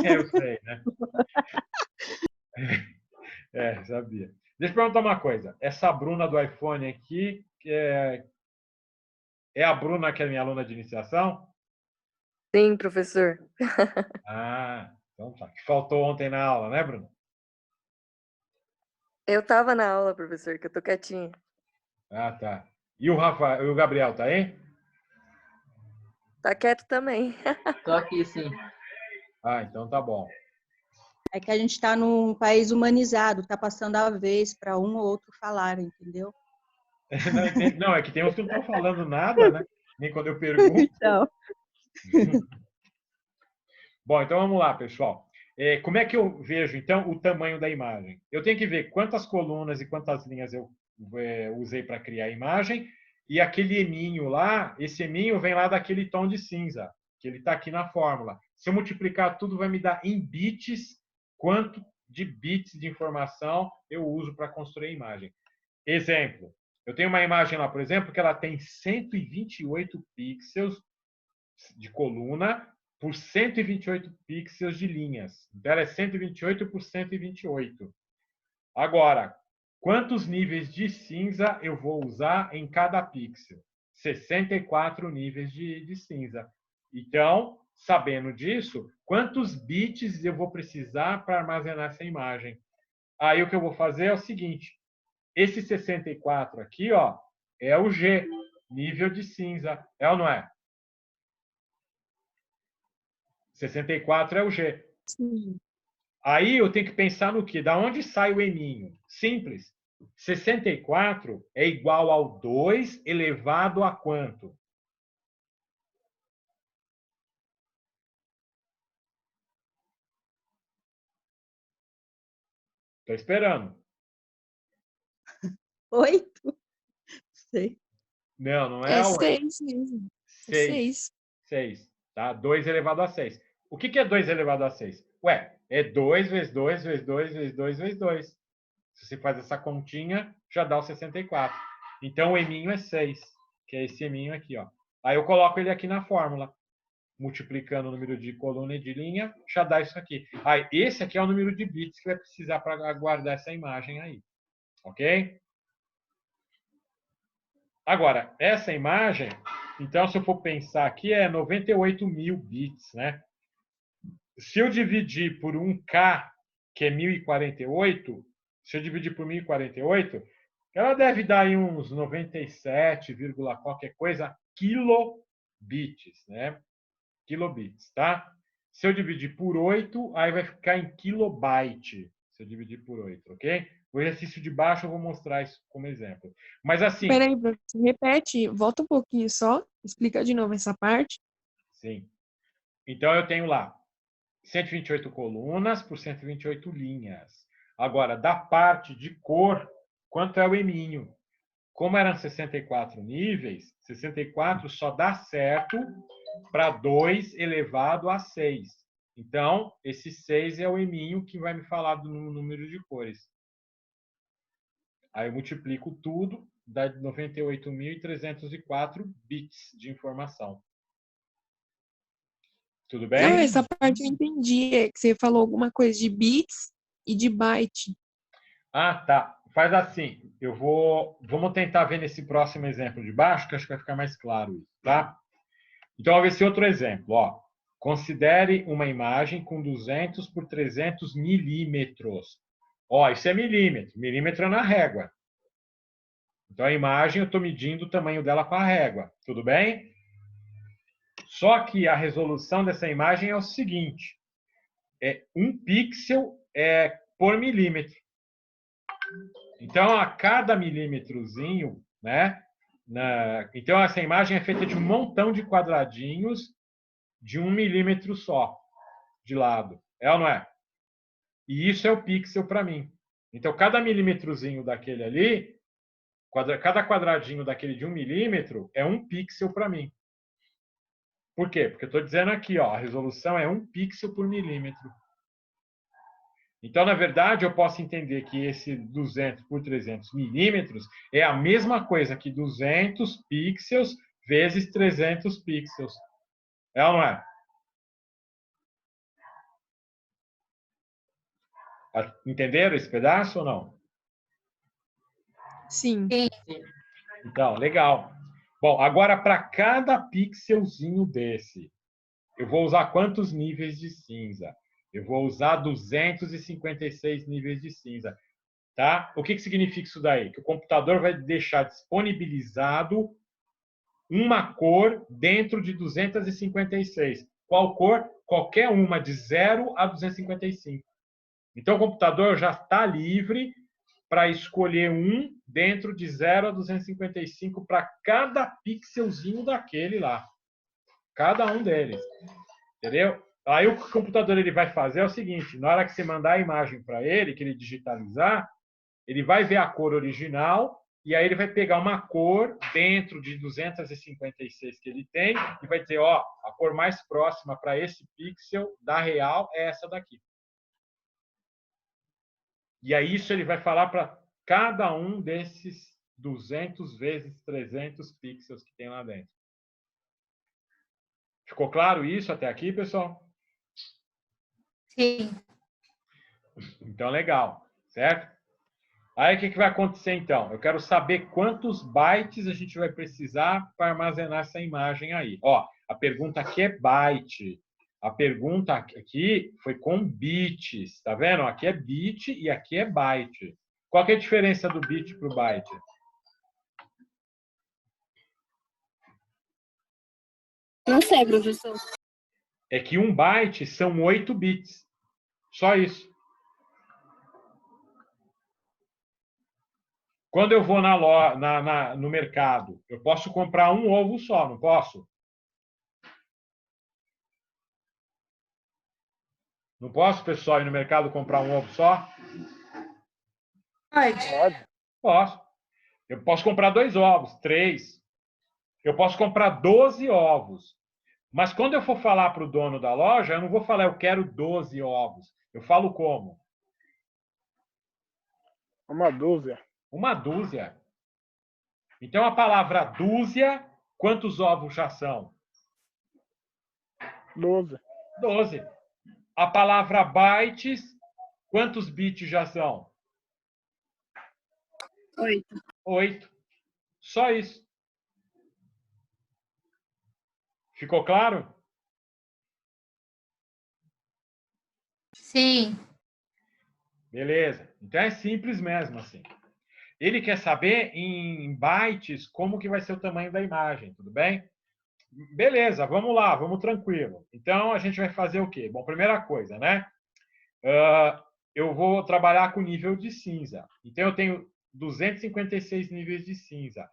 Eu sei, né? Sabia. Deixa eu perguntar uma coisa. Essa Bruna do iPhone aqui, é a Bruna que é minha aluna de iniciação? Sim, professor. Ah, então tá. Que faltou ontem na aula, né, Bruna? Eu tava na aula, professor, que eu tô quietinha. Ah, tá. E o Rafael, e o Gabriel, tá aí? Tá quieto também. Tô aqui, sim. Ah, então tá bom. É que a gente está num país humanizado, está passando a vez para um ou outro falar, entendeu? Não, é que tem uns que não estão falando nada, né? Nem quando eu pergunto. Então, Bom, então vamos lá, pessoal. Como é que eu vejo, então, o tamanho da imagem? Eu tenho que ver quantas colunas e quantas linhas eu usei para criar a imagem. E aquele eminho lá, esse eminho vem lá daquele tom de cinza, que ele está aqui na fórmula. Se eu multiplicar tudo, vai me dar em bits quanto de bits de informação eu uso para construir a imagem. Exemplo, eu tenho uma imagem lá, por exemplo, que ela tem 128 pixels de coluna por 128 pixels de linhas. Então, ela é 128 por 128. Agora, quantos níveis de cinza eu vou usar em cada pixel? 64 níveis de cinza. Então, sabendo disso, quantos bits eu vou precisar para armazenar essa imagem? Aí o que eu vou fazer é o seguinte: esse 64 aqui, ó, é o G, nível de cinza. É ou não é? 64 é o G. Sim. Aí eu tenho que pensar no quê? Da onde sai o eminho? Simples. 64 é igual ao 2 elevado a quanto? Estou esperando. 8? Sei. Não, não é É a 8. 6 mesmo. É 6. 6. 6. Tá? 2 elevado a 6. O que é 2 elevado a 6? Ué, é 2 vezes 2 vezes 2 vezes 2 vezes 2. Se você faz essa continha, já dá o 64. Então, o eminho é 6, que é esse eminho aqui, ó. Aí eu coloco ele aqui na fórmula. Multiplicando o número de coluna e de linha, já dá isso aqui. Aí, esse aqui é o número de bits que vai precisar para guardar essa imagem aí. Ok? Agora, essa imagem, então, se eu for pensar aqui, é 98 mil bits, né? Se eu dividir por 1K, que é 1048, se eu dividir por 1048, ela deve dar aí uns 97, qualquer coisa, kilobits, né? Kilobits, tá? Se eu dividir por 8, aí vai ficar em kilobyte, se eu dividir por 8, ok? O exercício de baixo eu vou mostrar isso como exemplo. Mas assim... Peraí, professor, repete, volta um pouquinho só, explica de novo essa parte. Sim. Então, eu tenho lá 128 colunas por 128 linhas. Agora, da parte de cor, quanto é o eminho? Como eram 64 níveis, 64 só dá certo para 2 elevado a 6. Então, esse 6 é o eminho que vai me falar do número de cores. Aí eu multiplico tudo, dá 98.304 bits de informação. Tudo bem? Não, essa parte eu entendi, é que você falou alguma coisa de bits e de byte. Ah, tá. Faz assim. Vamos tentar ver nesse próximo exemplo de baixo, que acho que vai ficar mais claro isso, tá? Então, vamos ver esse outro exemplo. Ó. Considere uma imagem com 200 por 300 milímetros. Ó, isso é milímetro. Milímetro é na régua. Então, a imagem, eu estou medindo o tamanho dela com a régua. Tudo bem? Só que a resolução dessa imagem é o seguinte. É 1 pixel por milímetro. Então, a cada milímetrozinho, né? Então, essa imagem é feita de um montão de quadradinhos de 1 milímetro só de lado. É ou não é? E isso é o pixel para mim. Então, cada milímetrozinho daquele ali, cada quadradinho daquele de 1 milímetro é 1 pixel para mim. Por quê? Porque eu estou dizendo aqui, ó, a resolução é 1 pixel por milímetro. Então, na verdade, eu posso entender que esse 200 por 300 milímetros é a mesma coisa que 200 pixels vezes 300 pixels. É ou não é? Entenderam esse pedaço ou não? Sim. Então, legal. Bom, agora para cada pixelzinho desse, eu vou usar quantos níveis de cinza? Eu vou usar 256 níveis de cinza. Tá? O que significa isso daí? Que o computador vai deixar disponibilizado uma cor dentro de 256. Qual cor? Qualquer uma, de 0 a 255. Então, o computador já está livre para escolher um dentro de 0 a 255 para cada pixelzinho daquele lá. Cada um deles. Entendeu? Aí o computador ele vai fazer é o seguinte, na hora que você mandar a imagem para ele, que ele digitalizar, ele vai ver a cor original e aí ele vai pegar uma cor dentro de 256 que ele tem e vai dizer, ó, a cor mais próxima para esse pixel da real é essa daqui. E aí isso ele vai falar para cada um desses 200 vezes 300 pixels que tem lá dentro. Ficou claro isso até aqui, pessoal? Sim. Então, legal, certo? Aí, o que vai acontecer, então? Eu quero saber quantos bytes a gente vai precisar para armazenar essa imagem aí. Ó, a pergunta aqui é byte. A pergunta aqui foi com bits, tá vendo? Aqui é bit e aqui é byte. Qual que é a diferença do bit para o byte? Não sei, professor. É que um byte são 8 bits. Só isso. Quando eu vou no mercado, eu posso comprar um ovo só, não posso? Não posso, pessoal, ir no mercado comprar um ovo só? Pode. Posso. Eu posso comprar 2 ovos, 3. Eu posso comprar 12 ovos. Mas quando eu for falar para o dono da loja, eu não vou falar eu quero 12 ovos. Eu falo como? Uma dúzia. Uma dúzia. Então, a palavra dúzia, quantos ovos já são? 12. 12. A palavra bytes, quantos bits já são? 8. 8. Só isso. Ficou claro? Sim. Beleza. Então é simples mesmo assim. Ele quer saber em bytes como que vai ser o tamanho da imagem, tudo bem? Beleza, vamos lá, vamos tranquilo. Então a gente vai fazer o quê? Bom, primeira coisa, né? Eu vou trabalhar com nível de cinza. Então eu tenho 256 níveis de cinza.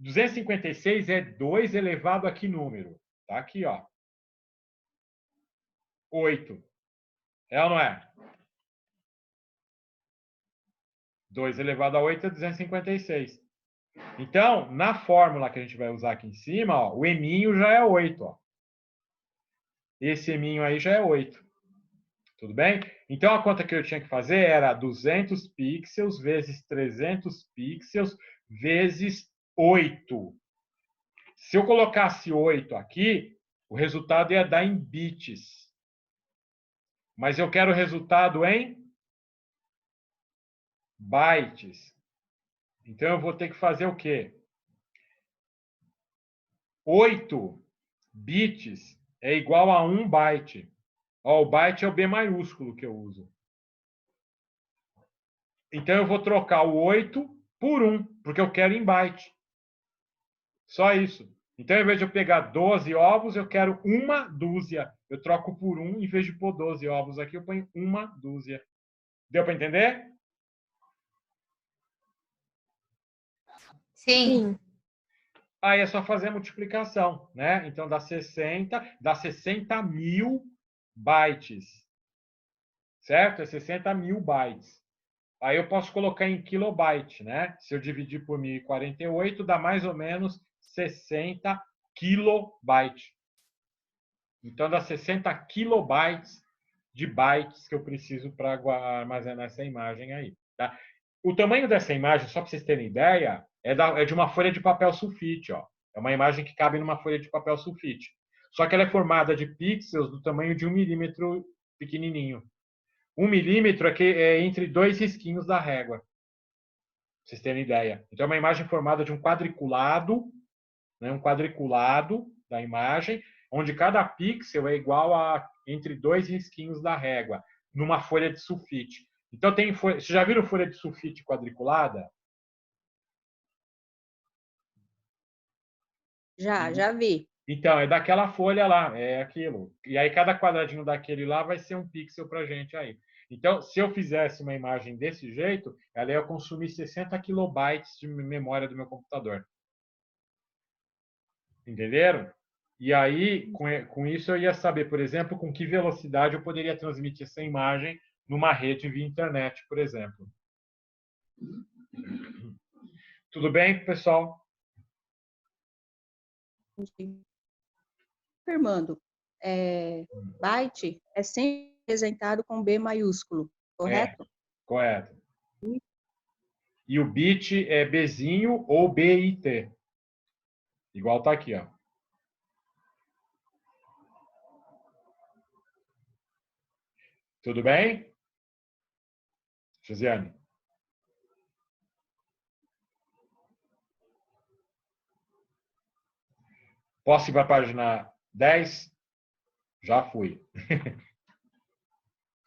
256 é 2 elevado a que número? Tá aqui, ó. 8. É ou não é? 2 elevado a 8 é 256. Então, na fórmula que a gente vai usar aqui em cima, ó, o eminho já é 8. Ó. Esse eminho aí já é 8. Tudo bem? Então, a conta que eu tinha que fazer era 200 pixels vezes 300 pixels vezes 8. Se eu colocasse 8 aqui, o resultado ia dar em bits. Mas eu quero o resultado em bytes. Então, eu vou ter que fazer o quê? 8 bits é igual a 1 byte. Ó, o byte é o B maiúsculo que eu uso. Então, eu vou trocar o 8 por 1, porque eu quero em byte. Só isso. Então, ao invés de eu pegar 12 ovos, eu quero uma dúzia. Eu troco por 1, em vez de pôr 12 ovos aqui, eu ponho uma dúzia. Deu para entender? Sim. Aí é só fazer a multiplicação, né? Então, dá 60 mil bytes. Certo? É 60 mil bytes. Aí eu posso colocar em kilobyte, né? Se eu dividir por 1048, dá mais ou menos 60 kilobytes. Então, dá 60 kilobytes de bytes que eu preciso para armazenar essa imagem aí. Tá? O tamanho dessa imagem, só para vocês terem ideia, é de uma folha de papel sulfite. Ó. É uma imagem que cabe numa folha de papel sulfite. Só que ela é formada de pixels do tamanho de 1 milímetro pequenininho. 1 milímetro é entre 2 risquinhos da régua. Pra vocês terem ideia. Então, é uma imagem formada de um quadriculado, né, um quadriculado da imagem, onde cada pixel é igual a entre 2 risquinhos da régua, numa folha de sulfite. Então, tem folha... Vocês já viram folha de sulfite quadriculada? Já vi. Então, é daquela folha lá, é aquilo. E aí, cada quadradinho daquele lá vai ser um pixel para a gente aí. Então, se eu fizesse uma imagem desse jeito, ela ia consumir 60 kilobytes de memória do meu computador. Entenderam? E aí, com isso, eu ia saber, por exemplo, com que velocidade eu poderia transmitir essa imagem numa rede via internet, por exemplo. Tudo bem, pessoal? Confirmando, byte é sempre representado com B maiúsculo, correto? Correto. E o bit é Bzinho ou BIT. Igual tá aqui, ó. Tudo bem? Josiane? Posso ir para a página 10? Já fui.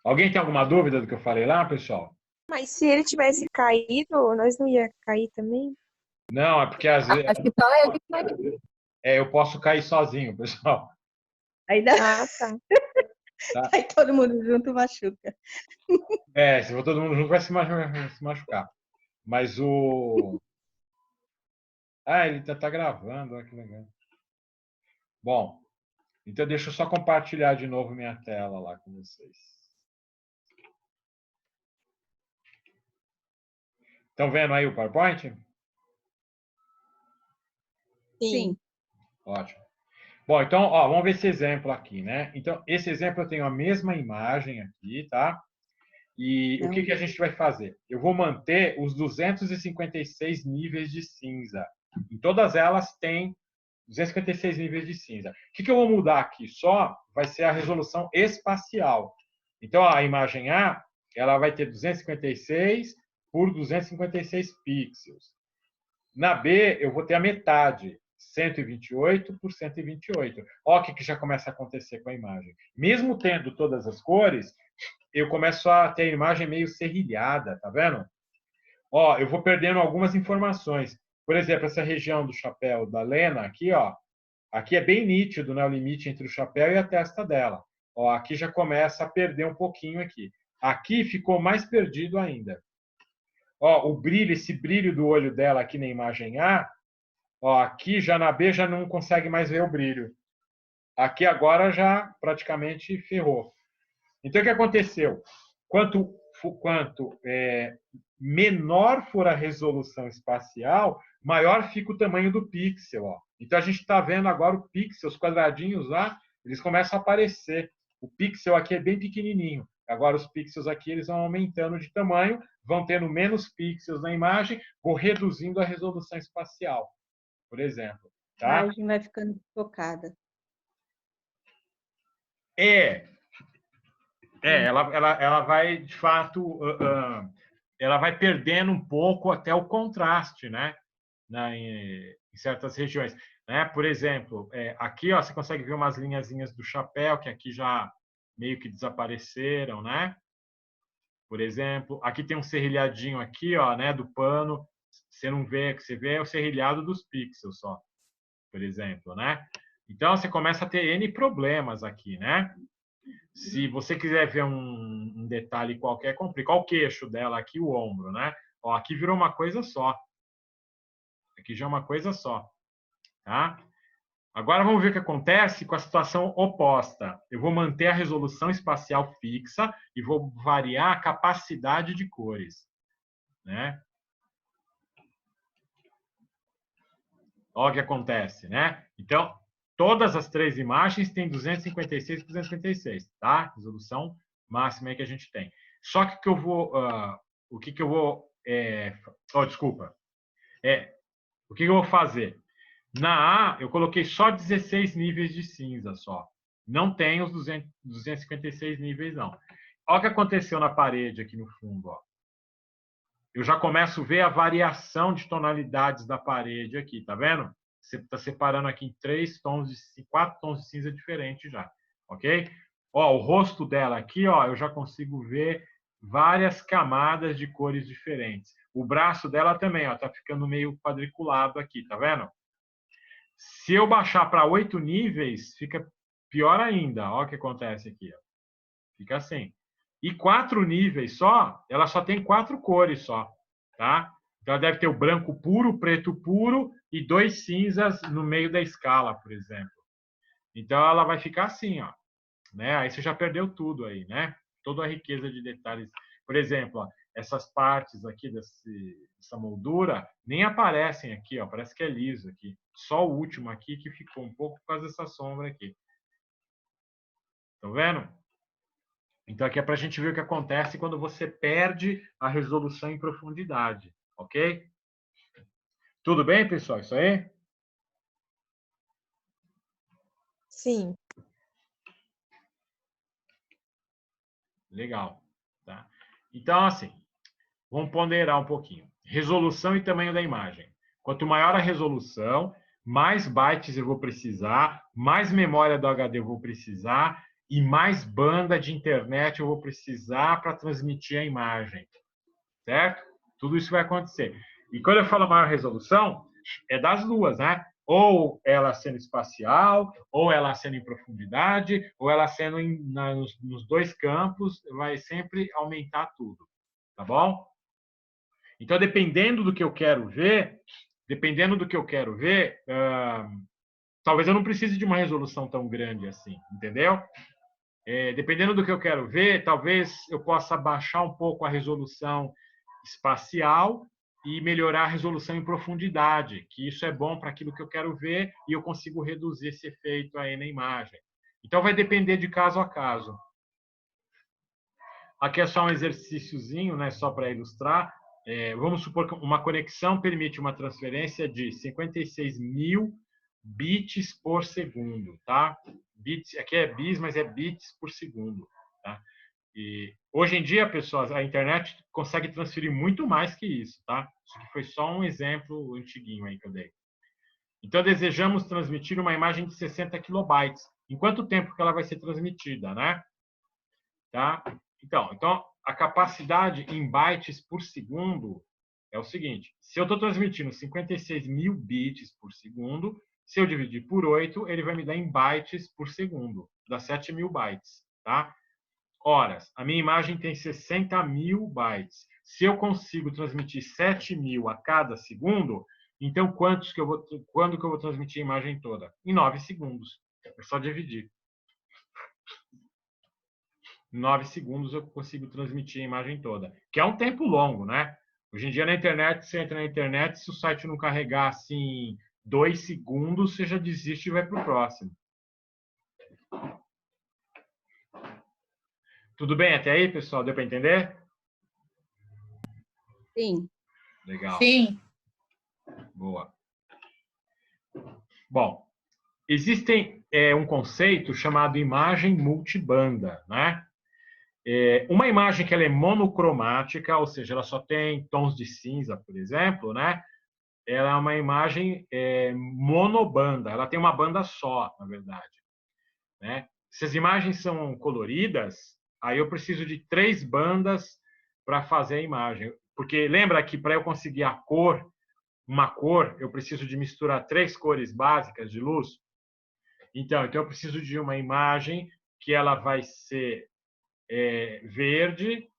Alguém tem alguma dúvida do que eu falei lá, pessoal? Mas se ele tivesse caído, nós não ia cair também? Não, é porque às vezes Acho que só ele que vai. eu posso cair sozinho, pessoal. Aí, dá... Ah, tá. Tá. Aí todo mundo junto machuca. Se for todo mundo junto, vai se machucar. Mas o... Ah, ele tá gravando, olha que legal. Bom, então deixa eu só compartilhar de novo minha tela lá com vocês. Estão vendo aí o PowerPoint? Sim. Ótimo. Bom, então, ó, vamos ver esse exemplo aqui, né? Então, esse exemplo eu tenho a mesma imagem aqui, tá? E o que a gente vai fazer? Eu vou manter os 256 níveis de cinza. Em todas elas tem 256 níveis de cinza. O que eu vou mudar aqui só vai ser a resolução espacial. Então, a imagem A, ela vai ter 256 por 256 pixels. Na B, eu vou ter a metade, 128 por 128. Olha o que já começa a acontecer com a imagem. Mesmo tendo todas as cores, eu começo a ter a imagem meio serrilhada, tá vendo? Ó, eu vou perdendo algumas informações. Por exemplo, essa região do chapéu da Lena aqui, ó, aqui é bem nítido, né, o limite entre o chapéu e a testa dela. Ó, aqui já começa a perder um pouquinho aqui. Aqui ficou mais perdido ainda. Ó, o brilho, esse brilho do olho dela aqui na imagem A, ó, aqui já na B já não consegue mais ver o brilho. Aqui agora já praticamente ferrou. Então, o que aconteceu? Quanto menor for a resolução espacial, maior fica o tamanho do pixel. Ó. Então, a gente está vendo agora o pixel, os quadradinhos lá, eles começam a aparecer. O pixel aqui é bem pequenininho. Agora, os pixels aqui eles vão aumentando de tamanho, vão tendo menos pixels na imagem, vou reduzindo a resolução espacial, por exemplo. Tá? A imagem vai ficando focada. Ela vai, de fato, ela vai perdendo um pouco até o contraste, né? Em certas regiões. Né? Por exemplo, aqui ó, você consegue ver umas linhazinhas do chapéu, que aqui já meio que desapareceram, né? Por exemplo, aqui tem um serrilhadinho aqui, ó, né, do pano. Você não vê, você vê o serrilhado dos pixels só, por exemplo, né? Então, você começa a ter N problemas aqui, né? Se você quiser ver um detalhe qualquer, compre. Qual o queixo dela aqui, o ombro, né? Ó, aqui virou uma coisa só. Aqui já é uma coisa só, tá? Agora vamos ver o que acontece com a situação oposta. Eu vou manter a resolução espacial fixa e vou variar a capacidade de cores, né? Olha o que acontece, né? Então, todas as três imagens têm 256 por 256, tá? Resolução máxima aí que a gente tem. Só que eu vou, o que eu vou, desculpa, o que eu vou fazer? Na A, eu coloquei só 16 níveis de cinza só. Não tem os 256 níveis, não. Olha o que aconteceu na parede aqui no fundo, ó. Eu já começo a ver a variação de tonalidades da parede aqui, tá vendo? Você está separando aqui em 4 tons de cinza diferentes já, ok? Ó, o rosto dela aqui, ó, eu já consigo ver várias camadas de cores diferentes. O braço dela também, ó, tá ficando meio quadriculado aqui, tá vendo? Se eu baixar para 8 níveis, fica pior ainda. Olha o que acontece aqui, ó. Fica assim. E 4 níveis só, ela só tem 4 cores só, tá? Então, ela deve ter o branco puro, o preto puro e 2 cinzas no meio da escala, por exemplo. Então, ela vai ficar assim, ó, né? Aí você já perdeu tudo aí, né? Toda a riqueza de detalhes. Por exemplo, ó, essas partes aqui dessa moldura nem aparecem aqui, ó, parece que é liso aqui. Só o último aqui que ficou um pouco por causa dessa sombra aqui. Estão vendo? Então, aqui é para a gente ver o que acontece quando você perde a resolução em profundidade, ok? Tudo bem, pessoal? Isso aí? Sim. Legal. Tá? Então, assim, vamos ponderar um pouquinho. Resolução e tamanho da imagem. Quanto maior a resolução, mais bytes eu vou precisar, mais memória do HD eu vou precisar e mais banda de internet eu vou precisar para transmitir a imagem. Certo? Tudo isso vai acontecer. E quando eu falo maior resolução, é das duas, né? Ou ela sendo espacial, ou ela sendo em profundidade, ou ela sendo nos dois campos, vai sempre aumentar tudo. Tá bom? Então, dependendo do que eu quero ver, talvez eu não precise de uma resolução tão grande assim, entendeu? Dependendo do que eu quero ver, talvez eu possa baixar um pouco a resolução espacial e melhorar a resolução em profundidade, que isso é bom para aquilo que eu quero ver e eu consigo reduzir esse efeito aí na imagem. Então, vai depender de caso a caso. Aqui é só um exercíciozinho, né, só para ilustrar. Vamos supor que uma conexão permite uma transferência de 56.000 bits por segundo, tá? Bits, aqui é bis, mas é bits por segundo, tá? E hoje em dia, pessoas, a internet consegue transferir muito mais que isso, tá? Isso aqui foi só um exemplo antiguinho aí que eu dei. Então, desejamos transmitir uma imagem de 60 kilobytes. Em quanto tempo que ela vai ser transmitida, né? Tá? Então, a capacidade em bytes por segundo é o seguinte. Se eu estou transmitindo 56.000 bits por segundo, se eu dividir por 8, ele vai me dar em bytes por segundo. Dá 7.000 bytes, tá? Horas. A minha imagem tem 60.000 bytes. Se eu consigo transmitir 7.000 a cada segundo, então quando que eu vou transmitir a imagem toda? Em 9 segundos. É só dividir. Em 9 segundos eu consigo transmitir a imagem toda. Que é um tempo longo, né? Hoje em dia na internet, você entra na internet, se o site não carregar assim 2 segundos, você já desiste e vai para o próximo. Tudo bem até aí, pessoal? Deu para entender? Sim. Legal. Sim. Boa. Bom, existe um conceito chamado imagem multibanda, né? Uma imagem que ela é monocromática, ou seja, ela só tem tons de cinza, por exemplo, né? Ela é uma imagem monobanda, ela tem uma banda só, na verdade, né? Se as imagens são coloridas, aí eu preciso de 3 bandas para fazer a imagem. Porque lembra que para eu conseguir uma cor, eu preciso de misturar 3 cores básicas de luz? Então eu preciso de uma imagem que ela vai ser verde,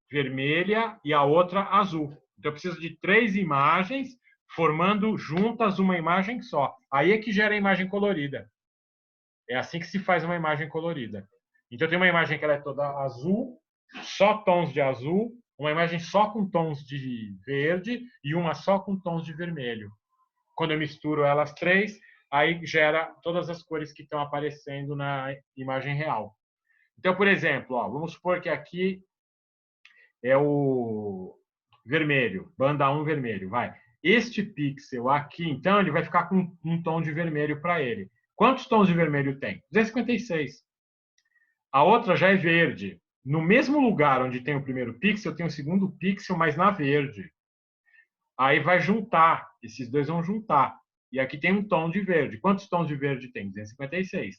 vermelha e a outra azul. Então eu preciso de 3 imagens formando juntas uma imagem só. Aí é que gera a imagem colorida. É assim que se faz uma imagem colorida. Então tem uma imagem que ela é toda azul, só tons de azul, uma imagem só com tons de verde e uma só com tons de vermelho. Quando eu misturo elas 3, aí gera todas as cores que estão aparecendo na imagem real. Então, por exemplo, ó, vamos supor que aqui é o vermelho, banda 1 vermelho, vai. Este pixel aqui, então, ele vai ficar com um tom de vermelho para ele. Quantos tons de vermelho tem? 256. A outra já é verde. No mesmo lugar onde tem o primeiro pixel, tem o segundo pixel, mas na verde. Aí vai juntar, esses dois vão juntar. E aqui tem um tom de verde. Quantos tons de verde tem? 256.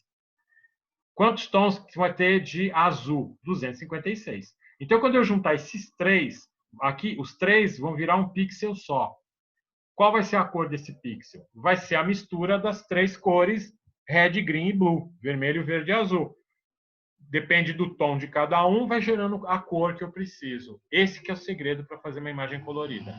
Quantos tons vai ter de azul? 256. Então, quando eu juntar esses três, aqui, os três vão virar um pixel só. Qual vai ser a cor desse pixel? Vai ser a mistura das três cores, red, green e blue, vermelho, verde e azul. Depende do tom de cada um, vai gerando a cor que eu preciso. Esse que é o segredo para fazer uma imagem colorida.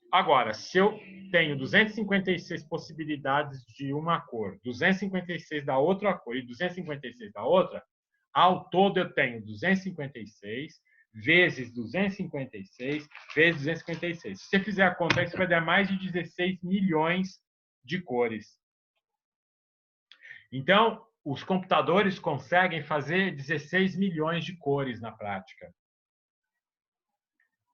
Agora, se eu tenho 256 possibilidades de uma cor, 256 da outra cor e 256 da outra, ao todo eu tenho 256 vezes 256 vezes 256. Se você fizer a conta, isso vai dar mais de 16 milhões de cores. Então, os computadores conseguem fazer 16 milhões de cores na prática.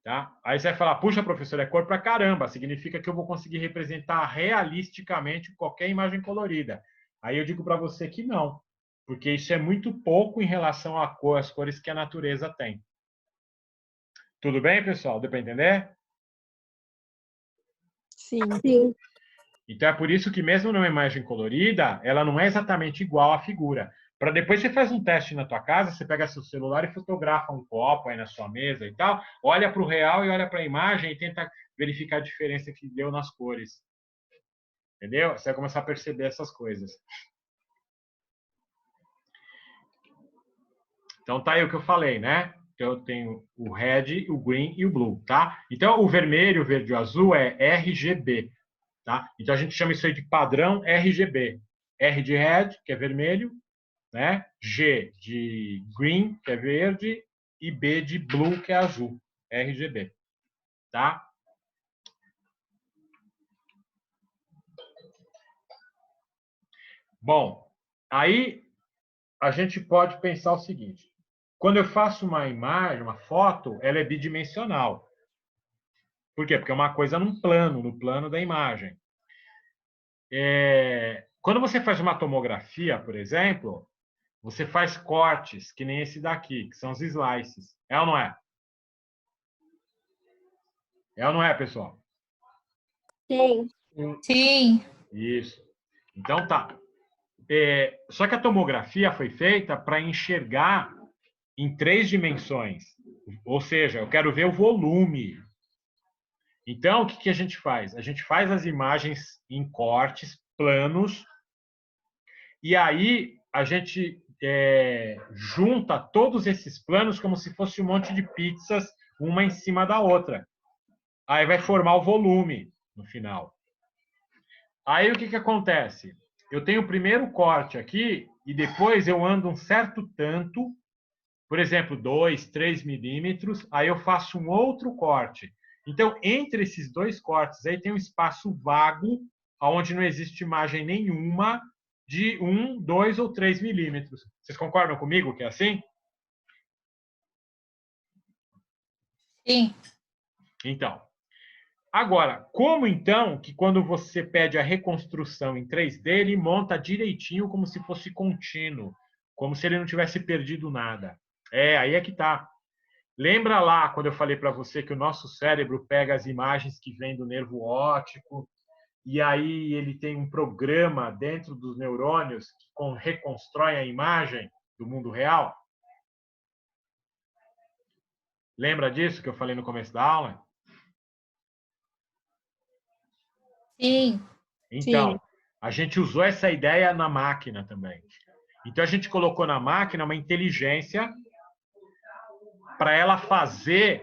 Tá? Aí você vai falar, puxa, professor, é cor pra caramba, significa que eu vou conseguir representar realisticamente qualquer imagem colorida. Aí eu digo para você que não, porque isso é muito pouco em relação às cores que a natureza tem. Tudo bem, pessoal? Deu para entender? Sim. Sim. Então é por isso que mesmo numa imagem colorida, ela não é exatamente igual à figura. Para depois você faz um teste na tua casa, você pega seu celular e fotografa um copo aí na sua mesa e tal, olha para o real e olha para a imagem e tenta verificar a diferença que deu nas cores. Entendeu? Você vai começar a perceber essas coisas. Então tá aí o que eu falei, né? Então eu tenho o red, o green e o blue, tá? Então o vermelho, o verde e o azul é RGB, tá? Então a gente chama isso aí de padrão RGB. R de red, que é vermelho, né? G de green, que é verde, e B de blue, que é azul. RGB, tá? Bom, aí a gente pode pensar o seguinte: quando eu faço uma imagem, uma foto, ela é bidimensional. Por quê? Porque é uma coisa no plano da imagem. Quando você faz uma tomografia, por exemplo, você faz cortes, que nem esse daqui, que são os slices. É ou não é? É ou não é, pessoal? Sim. Sim. Isso. Então tá. Só que a tomografia foi feita para enxergar em 3 dimensões. Ou seja, eu quero ver o volume. Então, o que a gente faz? A gente faz as imagens em cortes, planos, e aí a gente junta todos esses planos como se fosse um monte de pizzas, uma em cima da outra. Aí vai formar o volume no final. Aí o que acontece? Eu tenho o primeiro corte aqui e depois eu ando um certo tanto, por exemplo, 2, 3 milímetros, aí eu faço um outro corte. Então, entre esses dois cortes aí tem um espaço vago, onde não existe imagem nenhuma, de 1, 2 ou 3 milímetros. Vocês concordam comigo que é assim? Sim. Então, agora, como então que quando você pede a reconstrução em 3D, ele monta direitinho como se fosse contínuo, como se ele não tivesse perdido nada? Aí é que tá. Lembra lá quando eu falei para você que o nosso cérebro pega as imagens que vêm do nervo óptico e aí ele tem um programa dentro dos neurônios que reconstrói a imagem do mundo real? Lembra disso que eu falei no começo da aula? Sim. Então, Sim. a gente usou essa ideia na máquina também. Então, a gente colocou na máquina uma inteligência para ela fazer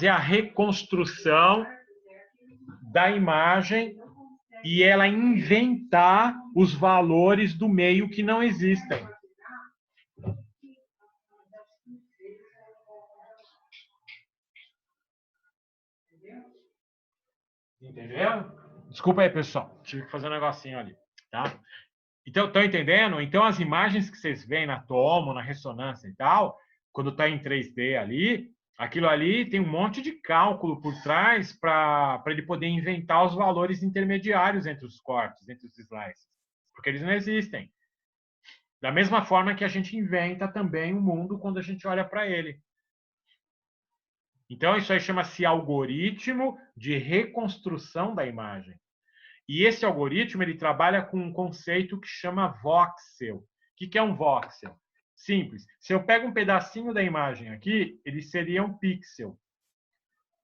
a reconstrução da imagem e ela inventar os valores do meio que não existem. Entendeu? Desculpa aí, pessoal. Tive que fazer um negocinho ali, tá? Então, estão entendendo? Então, as imagens que vocês veem na tomo, na ressonância e tal, quando está em 3D ali, aquilo ali tem um monte de cálculo por trás para ele poder inventar os valores intermediários entre os cortes, entre os slices, porque eles não existem. Da mesma forma que a gente inventa também o mundo quando a gente olha para ele. Então, isso aí chama-se algoritmo de reconstrução da imagem. E esse algoritmo ele trabalha com um conceito que chama voxel. O que é um voxel? Simples. Se eu pego um pedacinho da imagem aqui, ele seria um pixel.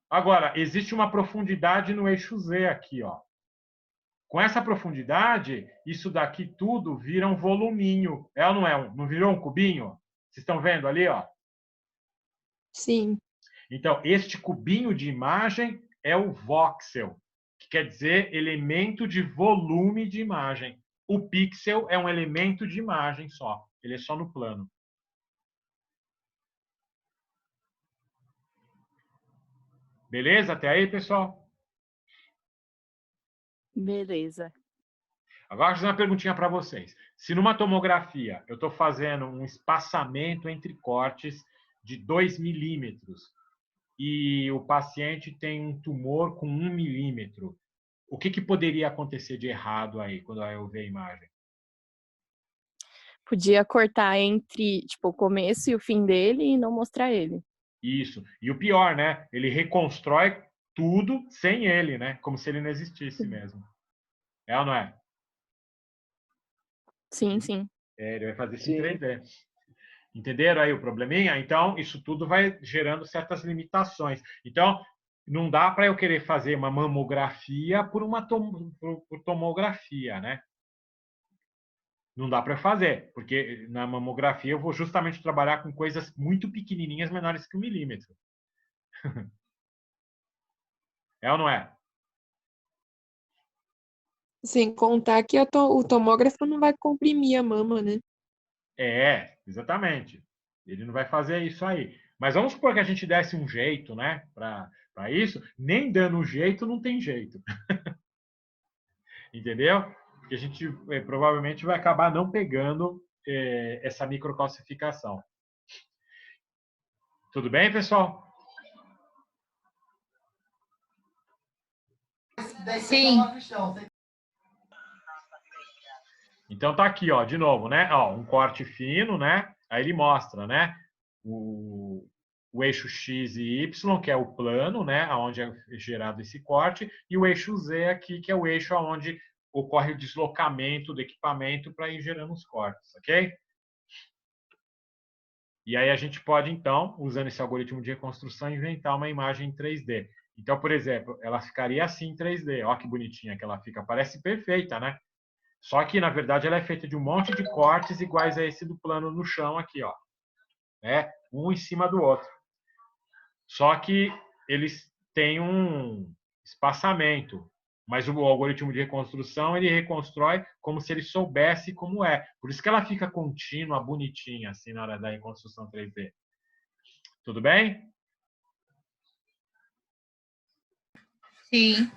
Agora, existe uma profundidade no eixo Z aqui, ó. Com essa profundidade, isso daqui tudo vira um voluminho. É ou não é? Não virou um cubinho? Vocês estão vendo ali, ó? Sim. Então, este cubinho de imagem é o voxel, que quer dizer elemento de volume de imagem. O pixel é um elemento de imagem só. Ele é só no plano. Beleza? Até aí, pessoal? Beleza. Agora, vou fazer uma perguntinha para vocês. Se numa tomografia eu estou fazendo um espaçamento entre cortes de 2 milímetros e o paciente tem um tumor com 1 milímetro, o que poderia acontecer de errado aí, quando eu ver a imagem? Podia cortar entre, tipo, o começo e o fim dele e não mostrar ele. Isso. E o pior, né? Ele reconstrói tudo sem ele, né? Como se ele não existisse mesmo. É ou não é? Sim, sim. É, ele vai fazer isso em 3D. Entenderam aí o probleminha? Então, isso tudo vai gerando certas limitações. Então, não dá para eu querer fazer uma mamografia por tomografia, né? Não dá para fazer, porque na mamografia eu vou justamente trabalhar com coisas muito pequenininhas, menores que 1 milímetro. É ou não é? Sem contar que o tomógrafo não vai comprimir a mama, né? É, exatamente. Ele não vai fazer isso aí. Mas vamos supor que a gente desse um jeito, né, para isso. Nem dando um jeito, não tem jeito. Entendeu? Porque a gente provavelmente vai acabar não pegando essa microcalcificação. Tudo bem, pessoal? Sim. Então tá aqui, ó, de novo, né? Ó, um corte fino, né? Aí ele mostra, né? O eixo X e Y, que é o plano, né? Onde é gerado esse corte, e o eixo Z aqui, que é o eixo onde ocorre o deslocamento do equipamento para ir gerando os cortes, ok? E aí a gente pode, então, usando esse algoritmo de reconstrução, inventar uma imagem em 3D. Então, por exemplo, ela ficaria assim em 3D. Olha que bonitinha que ela fica. Parece perfeita, né? Só que, na verdade, ela é feita de um monte de cortes iguais a esse do plano no chão aqui, ó. Né? Um em cima do outro. Só que eles têm um espaçamento. Mas o algoritmo de reconstrução, ele reconstrói como se ele soubesse como é. Por isso que ela fica contínua, bonitinha, assim, na hora da reconstrução 3D. Tudo bem? Sim.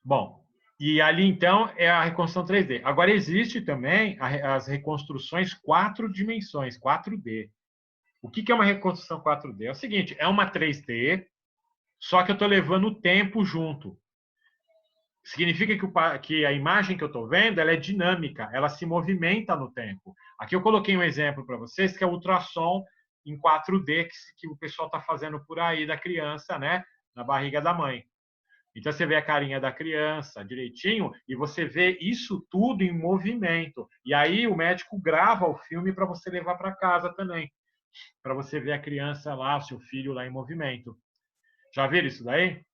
Bom, e ali, então, é a reconstrução 3D. Agora, existe também as reconstruções 4 dimensões, 4D. O que é uma reconstrução 4D? É o seguinte, é uma 3D, só que eu estou levando o tempo junto. Significa que a imagem que eu estou vendo ela é dinâmica, ela se movimenta no tempo. Aqui eu coloquei um exemplo para vocês, que é o ultrassom em 4D que o pessoal está fazendo por aí da criança, né, na barriga da mãe. Então, você vê a carinha da criança direitinho e você vê isso tudo em movimento. E aí o médico grava o filme para você levar para casa também, para você ver a criança lá, o seu filho lá em movimento. Já viram isso daí?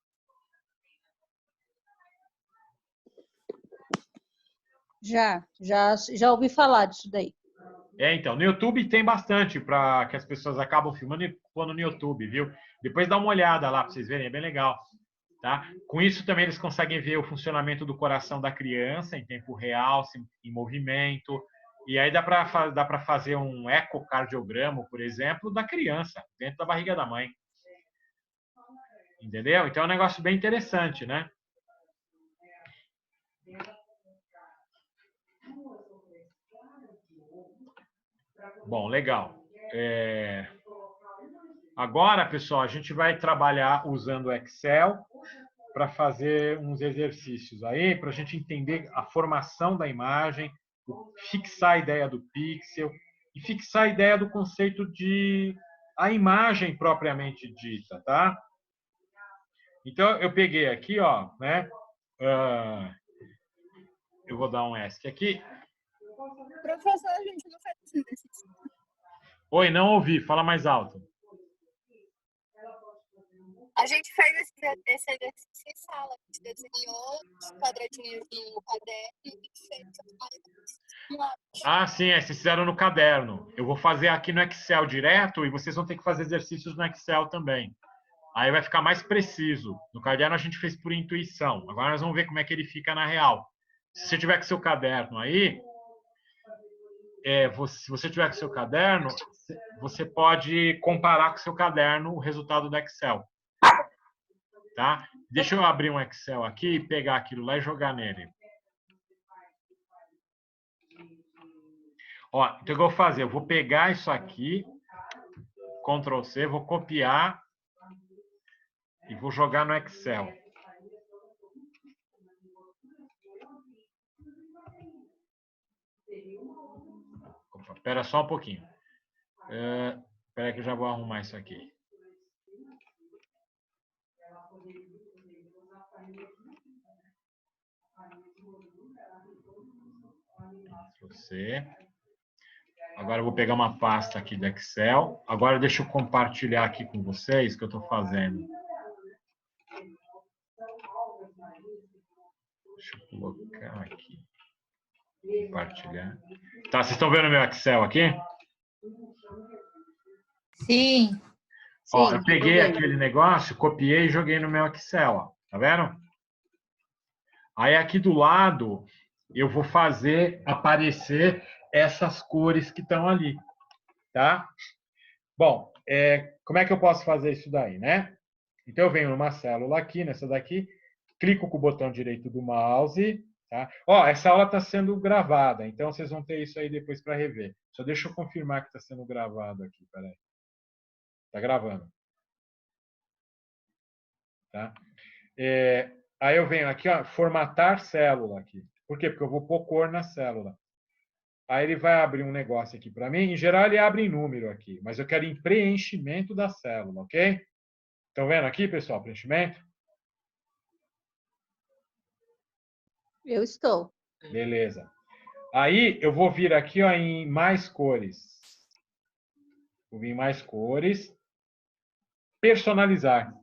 Já ouvi falar disso daí. Então, no YouTube tem bastante para que as pessoas acabam filmando e pondo no YouTube, viu? Depois dá uma olhada lá para vocês verem, é bem legal. Tá? Com isso também eles conseguem ver o funcionamento do coração da criança em tempo real, em movimento. E aí dá para fazer um ecocardiograma, por exemplo, da criança, dentro da barriga da mãe. Entendeu? Então é um negócio bem interessante, né? Bom, legal. Agora, pessoal, a gente vai trabalhar usando o Excel para fazer uns exercícios aí, para a gente entender a formação da imagem, fixar a ideia do pixel e fixar a ideia do conceito de a imagem propriamente dita, tá? Então, eu peguei aqui, ó, né? Eu vou dar um ESC aqui. Professor, a gente não faz esse exercício. Oi, não ouvi. Fala mais alto. A gente fez esse exercício em sala. A gente desenhou os quadradinhos no caderno e fez as paredes. Ah, sim, vocês fizeram no caderno. Eu vou fazer aqui no Excel direto e vocês vão ter que fazer exercícios no Excel também. Aí vai ficar mais preciso. No caderno a gente fez por intuição. Agora nós vamos ver como é que ele fica na real. Se você tiver com seu caderno aí, se você tiver com seu caderno, você pode comparar com seu caderno o resultado do Excel. Tá? Deixa eu abrir um Excel aqui e pegar aquilo lá e jogar nele. Ó, então o que eu vou fazer? Eu vou pegar isso aqui, Ctrl C, vou copiar e vou jogar no Excel. Opa, espera só um pouquinho. Espera que eu já vou arrumar isso aqui. Você. Agora eu vou pegar uma pasta aqui do Excel. Agora deixa eu compartilhar aqui com vocês o que eu estou fazendo. Deixa eu colocar aqui. Compartilhar. Tá, vocês estão vendo meu Excel aqui? Sim. Ó, eu peguei aquele negócio, copiei e joguei no meu Excel, ó. Tá vendo? Aí aqui do lado eu vou fazer aparecer essas cores que estão ali, tá? Bom, como é que eu posso fazer isso daí, né? Então eu venho numa célula aqui, nessa daqui, clico com o botão direito do mouse, tá? Ó, essa aula está sendo gravada, então vocês vão ter isso aí depois para rever. Só deixa eu confirmar que está sendo gravado aqui, peraí. Está gravando. Tá? Aí eu venho aqui, ó, formatar célula aqui. Por quê? Porque eu vou pôr cor na célula. Aí ele vai abrir um negócio aqui para mim. Em geral, ele abre em número aqui, mas eu quero em preenchimento da célula, ok? Estão vendo aqui, pessoal, preenchimento? Eu estou. Beleza. Aí eu vou vir aqui, ó, em mais cores. Vou vir em mais cores. Personalizar.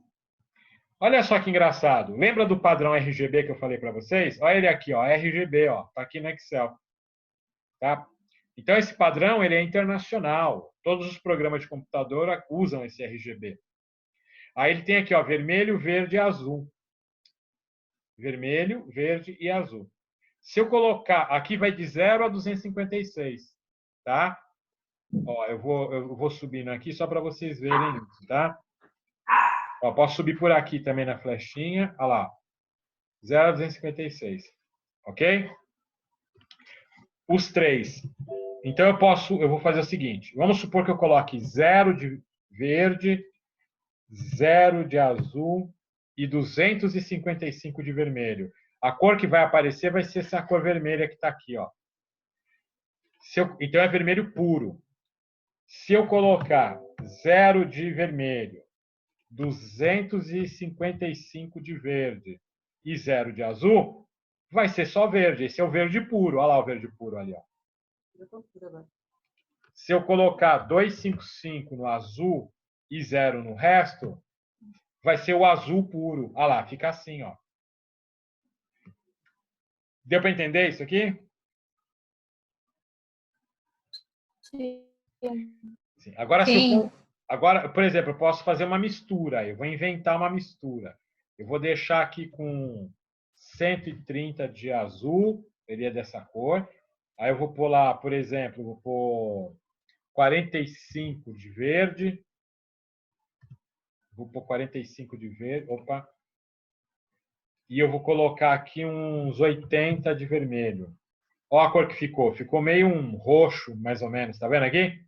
Olha só que engraçado. Lembra do padrão RGB que eu falei para vocês? Olha ele aqui, ó, RGB, ó, tá aqui no Excel. Tá? Então esse padrão ele é internacional. Todos os programas de computador usam esse RGB. Aí ele tem aqui, ó, vermelho, verde e azul. Vermelho, verde e azul. Se eu colocar, aqui vai de 0 a 256, tá? Ó, eu vou subindo aqui só para vocês verem isso, tá? Ó, posso subir por aqui também na flechinha. Olha lá. 0 a 256. Ok? Os três. Então eu vou fazer o seguinte. Vamos supor que eu coloque 0 de verde, 0 de azul e 255 de vermelho. A cor que vai aparecer vai ser essa cor vermelha que está aqui, ó. Então é vermelho puro. Se eu colocar 0 de vermelho, 255 de verde e 0 de azul, vai ser só verde. Esse é o verde puro. Olha lá o verde puro ali, ó. Se eu colocar 255 no azul e 0 no resto, vai ser o azul puro. Olha lá, fica assim, ó. Deu para entender isso aqui? Sim. Sim. Agora, Sim. agora, por exemplo, eu posso fazer uma mistura. Eu vou inventar uma mistura. Eu vou deixar aqui com 130 de azul, seria dessa cor. Aí eu vou pôr lá, por exemplo, vou pôr 45 de verde. Vou pôr 45 de verde. Opa. e eu vou colocar aqui uns 80 de vermelho. Olha a cor que ficou. Ficou meio um roxo, mais ou menos. Tá vendo aqui?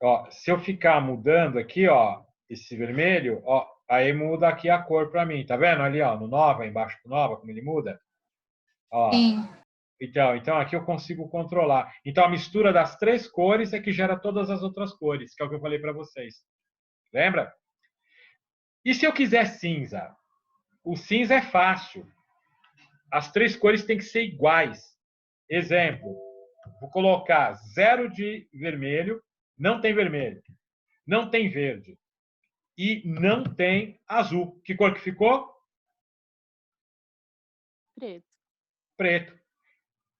Ó, se eu ficar mudando aqui, ó, esse vermelho, ó, aí muda aqui a cor para mim. Tá vendo ali, ó, no Nova, embaixo do Nova, como ele muda? Ó. Sim. Então aqui eu consigo controlar. Então a mistura das 3 cores é que gera todas as outras cores, que é o que eu falei para vocês. Lembra? E se eu quiser cinza? O cinza é fácil. As 3 cores têm que ser iguais. Exemplo, vou colocar 0 de vermelho, não tem vermelho, não tem verde e não tem azul. Que cor que ficou? Preto. Preto.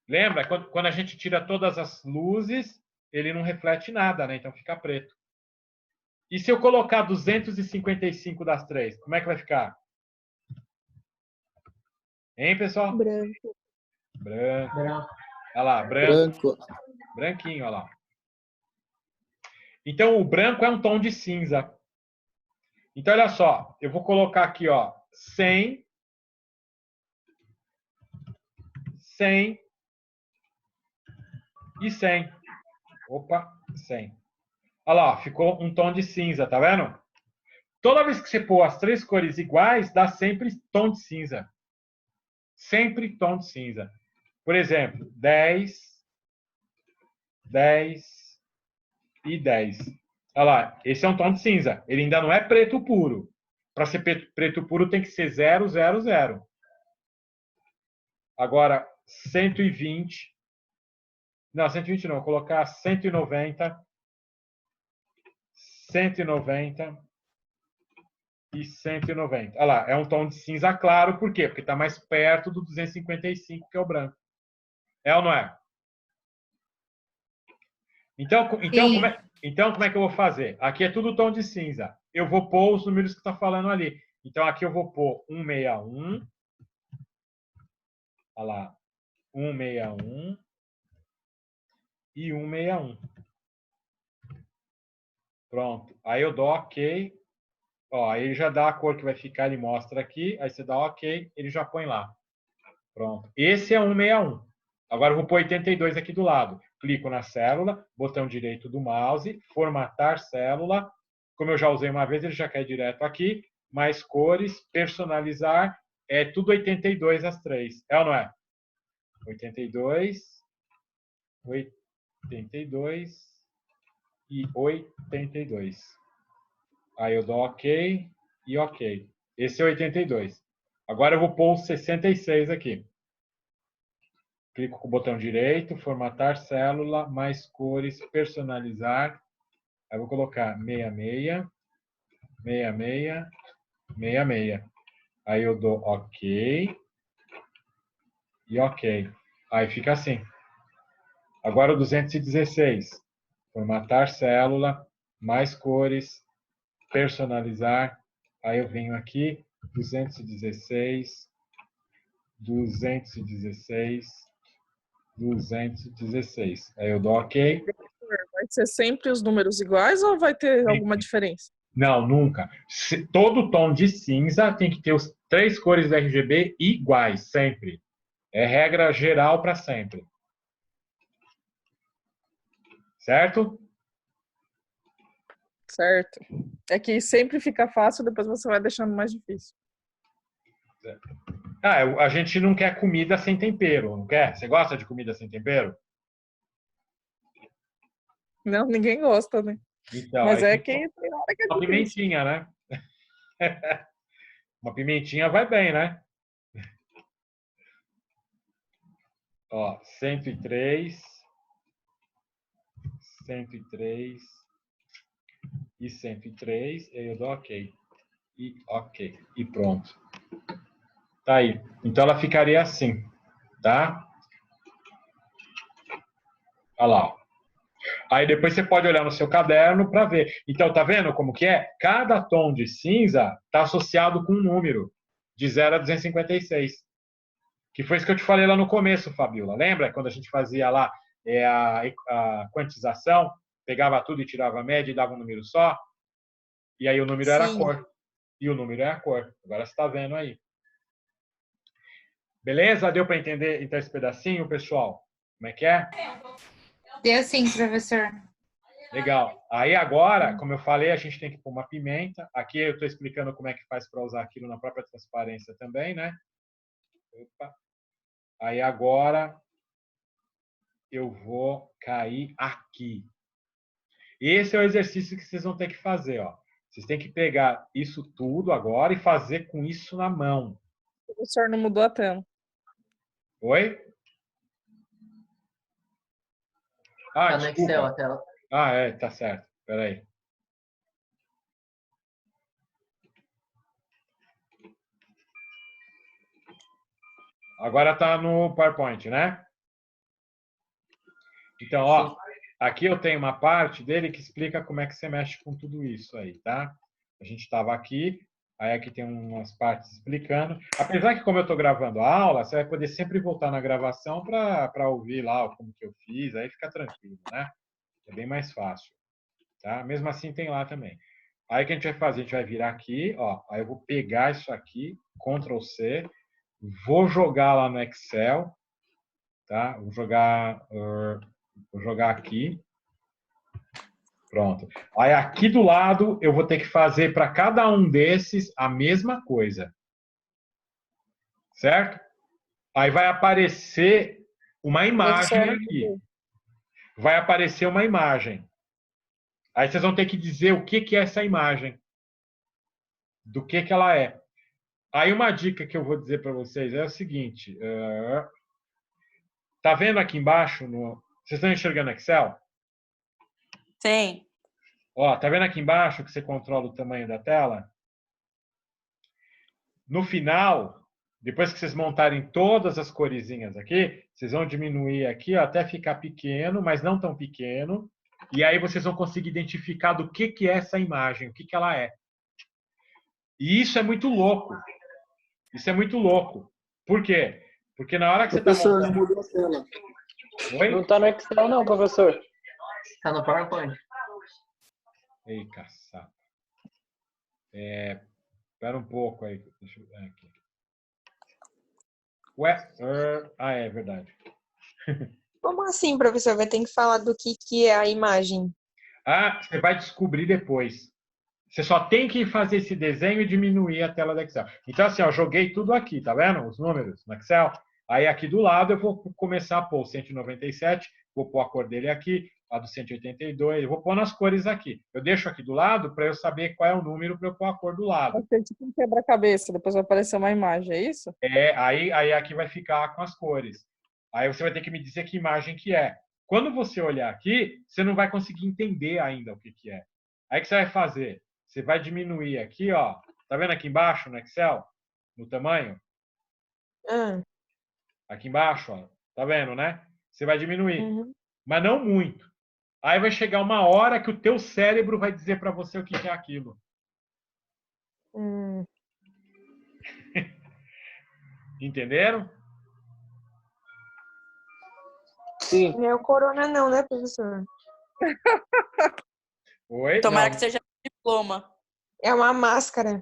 Lembra? Quando a gente tira todas as luzes, ele não reflete nada, né? Então fica preto. E se eu colocar 255 das 3, como é que vai ficar? Hein, pessoal? Branco. Branco. Olha lá, branco. Branco. Branquinho, olha lá. Então, o branco é um tom de cinza. Então, olha só. Eu vou colocar aqui, ó, 100, 100 e 100. Opa, 100. Olha lá, ficou um tom de cinza, tá vendo? Toda vez que você pôr as 3 cores iguais, dá sempre tom de cinza. Sempre tom de cinza. Por exemplo, 10, 10 e 10. Olha lá, esse é um tom de cinza. Ele ainda não é preto puro. Para ser preto puro tem que ser 0, 0, 0. Agora, 120. Não, 120 não. Vou colocar 190. 190 e 190. Olha lá, é um tom de cinza claro. Por quê? Porque está mais perto do 255, que é o branco. É ou não é? Então como é que eu vou fazer? Aqui é tudo tom de cinza. Eu vou pôr os números que está falando ali. Então, aqui eu vou pôr 161. Olha lá. 161 e 161. Pronto. Aí eu dou OK. Ó, aí ele já dá a cor que vai ficar, ele mostra aqui. Aí você dá OK, ele já põe lá. Pronto. Esse é 161. Agora eu vou pôr 82 aqui do lado. Clico na célula, botão direito do mouse, formatar célula. Como eu já usei uma vez, ele já cai direto aqui. Mais cores, personalizar. É tudo 82 as 3. É ou não é? 82, 82 e 82. Aí eu dou OK e OK. Esse é 82. Agora eu vou pôr o 66 aqui. Clico com o botão direito, formatar célula, mais cores, personalizar. Aí eu vou colocar 66, 66, 66. Aí eu dou OK e OK. Aí fica assim. Agora o 216. Formatar célula, mais cores, personalizar. Aí eu venho aqui, 216, 216, 216. Aí eu dou OK. Vai ser sempre os números iguais ou vai ter alguma diferença? Não, nunca. Todo tom de cinza tem que ter os 3 cores do RGB iguais, sempre. É regra geral para sempre. Certo? Certo. É que sempre fica fácil, depois você vai deixando mais difícil. A gente não quer comida sem tempero, não quer? Você gosta de comida sem tempero? Não, ninguém gosta, né? Então, mas é tem que tem hora que é uma difícil. pimentinha, né? Uma pimentinha vai bem, né? Ó, 103, 103 e 103. Aí eu dou OK. E OK. E pronto. Tá aí. Então ela ficaria assim, tá? Olha lá. Ó. Aí depois você pode olhar no seu caderno para ver. Então, tá vendo como que é? Cada tom de cinza está associado com um número, de 0 a 256. Que foi isso que eu te falei lá no começo, Fabiola. Lembra quando a gente fazia lá a quantização? Pegava tudo e tirava a média e dava um número só? E aí o número era a Sim. cor. E o número é a cor. Agora você está vendo aí. Beleza? Deu para entender então esse pedacinho, pessoal? Como é que é? Deu sim, professor. Legal. Aí agora, como eu falei, a gente tem que pôr uma pimenta. Aqui eu estou explicando como é que faz para usar aquilo na própria transparência também, né? Opa. Aí agora eu vou cair aqui. Esse é o exercício que vocês vão ter que fazer, ó. Vocês têm que pegar isso tudo agora e fazer com isso na mão. O professor não mudou a tela. Oi? Ah, Tá no desculpa. Excel a tela. Ah, é, tá certo. Espera aí. Agora tá no PowerPoint, né? Então, ó, aqui eu tenho uma parte dele que explica como é que você mexe com tudo isso aí, tá? A gente estava aqui, aí aqui tem umas partes explicando. Apesar que, como eu estou gravando a aula, você vai poder sempre voltar na gravação para ouvir lá como que eu fiz, aí fica tranquilo, né? É bem mais fácil, tá? Mesmo assim, tem lá também. Aí o que a gente vai fazer? A gente vai virar aqui, ó. Aí eu vou pegar isso aqui, Ctrl C, vou jogar lá no Excel, tá? Vou jogar aqui. Pronto. Aí aqui do lado eu vou ter que fazer para cada um desses a mesma coisa. Certo? Aí vai aparecer uma imagem aqui. Vai aparecer uma imagem. Aí vocês vão ter que dizer o que é essa imagem. Do que ela é. Aí uma dica que eu vou dizer para vocês é o seguinte. Tá vendo aqui embaixo? Vocês estão enxergando Excel? Sim. Ó, tá vendo aqui embaixo que você controla o tamanho da tela? No final, depois que vocês montarem todas as coresinhas aqui, vocês vão diminuir aqui ó, até ficar pequeno, mas não tão pequeno. E aí vocês vão conseguir identificar do que é essa imagem, o que ela é. E isso é muito louco. Isso é muito louco. Por quê? Porque na hora que você está Professor, montando... não mudou a tela. Oi? Não está no Excel não, professor. Tá no PowerPoint. Ei, caçapa. Espera um pouco aí. Deixa eu ver aqui. Ué? É verdade. Como assim, professor? Vai ter que falar do que é a imagem. Ah, você vai descobrir depois. Você só tem que fazer esse desenho e diminuir a tela do Excel. Então, assim, ó, joguei tudo aqui, tá vendo? Os números no Excel. Aí, aqui do lado, eu vou começar a pôr o 197, vou pôr a cor dele aqui, a do 182, eu vou pôr nas cores aqui. Eu deixo aqui do lado para eu saber qual é o número para eu pôr a cor do lado. Vai ser tipo um quebra-cabeça, depois vai aparecer uma imagem, é isso? Aí aqui vai ficar com as cores. Aí você vai ter que me dizer que imagem que é. Quando você olhar aqui, você não vai conseguir entender ainda o que é. Aí o que você vai fazer? Você vai diminuir aqui, ó. Tá vendo aqui embaixo no Excel? No tamanho? Aqui embaixo, ó. Tá vendo, né? Você vai diminuir. Mas não muito. Aí vai chegar uma hora que o teu cérebro vai dizer para você o que é aquilo. Entenderam? Sim. Não é o corona não, né, professor? Oi? Tomara Não. que seja diploma. É uma máscara.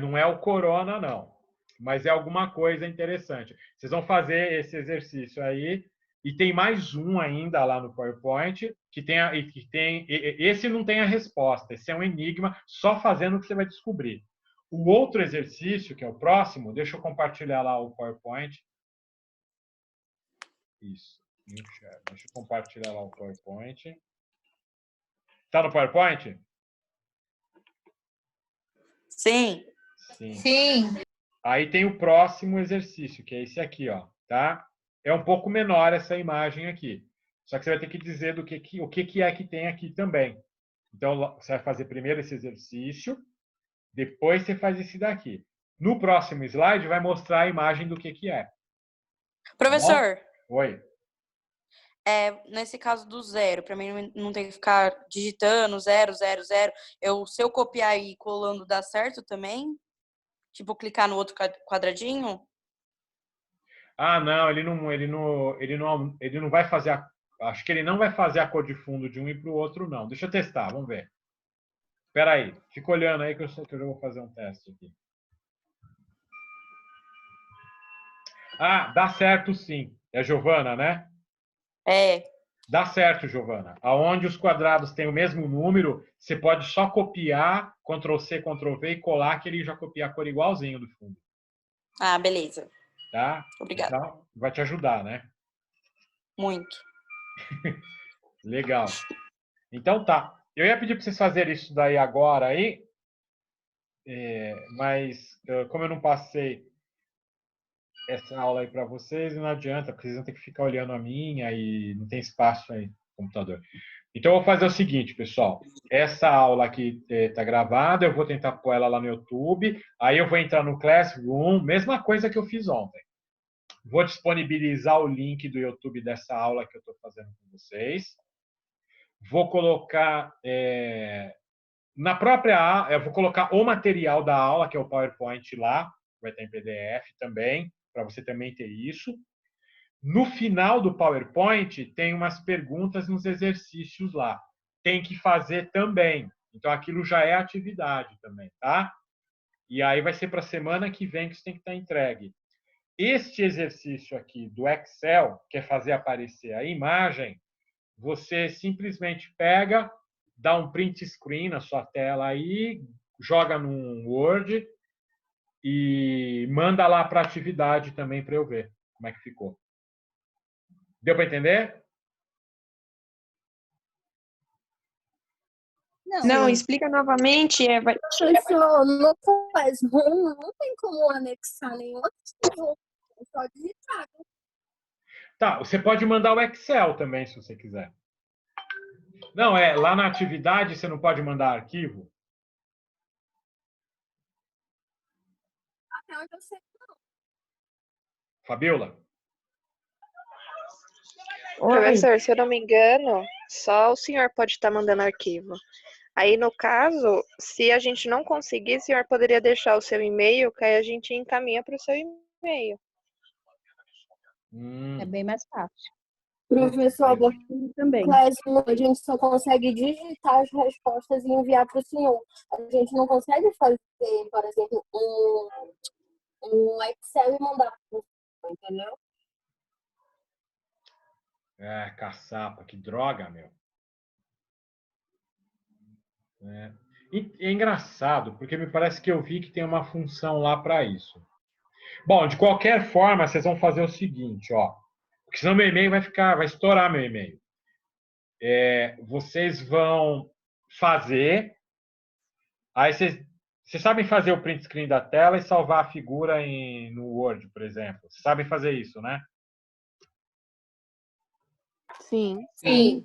Não é o corona, não. Mas é alguma coisa interessante. Vocês vão fazer esse exercício aí. E tem mais um ainda lá no PowerPoint, esse não tem a resposta. Esse é um enigma, só fazendo que você vai descobrir. O outro exercício, que é o próximo, deixa eu compartilhar lá o PowerPoint. Isso. Deixa eu compartilhar lá o PowerPoint. Está no PowerPoint? Sim. Sim. Aí tem o próximo exercício, que é esse aqui, ó, tá? É um pouco menor essa imagem aqui. Só que você vai ter que dizer o que é que tem aqui também. Então, você vai fazer primeiro esse exercício, depois você faz esse daqui. No próximo slide, vai mostrar a imagem do que é. Professor. Tá bom? Oi. Nesse caso do zero, para mim não tem que ficar digitando 0, 0, 0. Se eu copiar e ir colando, dá certo também? Tipo, clicar no outro quadradinho? Ah, não, ele não vai fazer acho que ele não vai fazer a cor de fundo de um e para o outro, não. Deixa eu testar, vamos ver. Espera aí, fica olhando aí que eu já vou fazer um teste aqui. Ah, dá certo sim. É a Giovana, né? É. Dá certo, Giovana. Aonde os quadrados têm o mesmo número, você pode só copiar, Ctrl+C, Ctrl+V e colar, que ele já copia a cor igualzinho do fundo. Ah, beleza. Tá? Obrigada. Então, vai te ajudar, né? Muito. Legal. Então tá. Eu ia pedir para vocês fazerem isso daí agora aí, mas como eu não passei essa aula aí para vocês, não adianta, porque vocês vão ter que ficar olhando a minha e não tem espaço aí no computador. Então, eu vou fazer o seguinte, pessoal. Essa aula aqui está gravada, eu vou tentar pôr ela lá no YouTube, aí eu vou entrar no Classroom, mesma coisa que eu fiz ontem. Vou disponibilizar o link do YouTube dessa aula que eu estou fazendo com vocês. Vou colocar na própria aula, eu vou colocar o material da aula, que é o PowerPoint lá, vai estar em PDF também, para você também ter isso. No final do PowerPoint, tem umas perguntas nos exercícios lá. Tem que fazer também. Então, aquilo já é atividade também, tá? E aí vai ser para a semana que vem que isso tem que estar entregue. Este exercício aqui do Excel, que é fazer aparecer a imagem, você simplesmente pega, dá um print screen na sua tela aí, joga num Word e manda lá para a atividade também para eu ver como é que ficou. Deu para entender? Não, explica novamente. Professor, no Classroom não tem como anexar nenhum arquivo. É só digitar. Tá, você pode mandar o Excel também, se você quiser. Não, lá na atividade você não pode mandar arquivo? Até onde eu sei, não. Fabiola? Professor, se eu não me engano, só o senhor pode estar mandando arquivo. Aí, no caso, se a gente não conseguir, o senhor poderia deixar o seu e-mail, que aí a gente encaminha para o seu e-mail. É bem mais fácil. Professor, também. Classroom, a gente só consegue digitar as respostas e enviar para o senhor. A gente não consegue fazer, por exemplo, um Excel e mandar para o senhor, entendeu? Caçapa, que droga, meu. É engraçado, porque me parece que eu vi que tem uma função lá para isso. Bom, de qualquer forma, vocês vão fazer o seguinte, ó. Porque senão meu e-mail vai estourar meu e-mail. Vocês vão fazer. Aí vocês sabem fazer o print screen da tela e salvar a figura no Word, por exemplo. Vocês sabem fazer isso, né? Sim. Sim.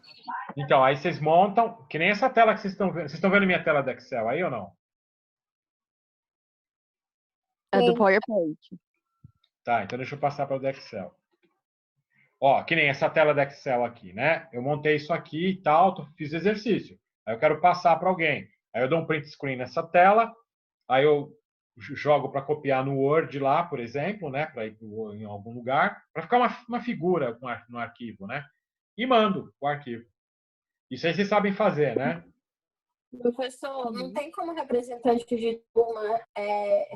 Então, aí vocês montam, que nem essa tela que vocês estão vendo. Vocês estão vendo minha tela do Excel aí ou não? É do PowerPoint. Tá, então deixa eu passar para o do Excel. Ó, que nem essa tela do Excel aqui, né? Eu montei isso aqui e tal, fiz exercício. Aí eu quero passar para alguém. Aí eu dou um print screen nessa tela, aí eu jogo para copiar no Word lá, por exemplo, né? Para ir em algum lugar, para ficar uma figura no arquivo, né? E mando o arquivo. Isso aí vocês sabem fazer, né? Professor, não tem como representante de turma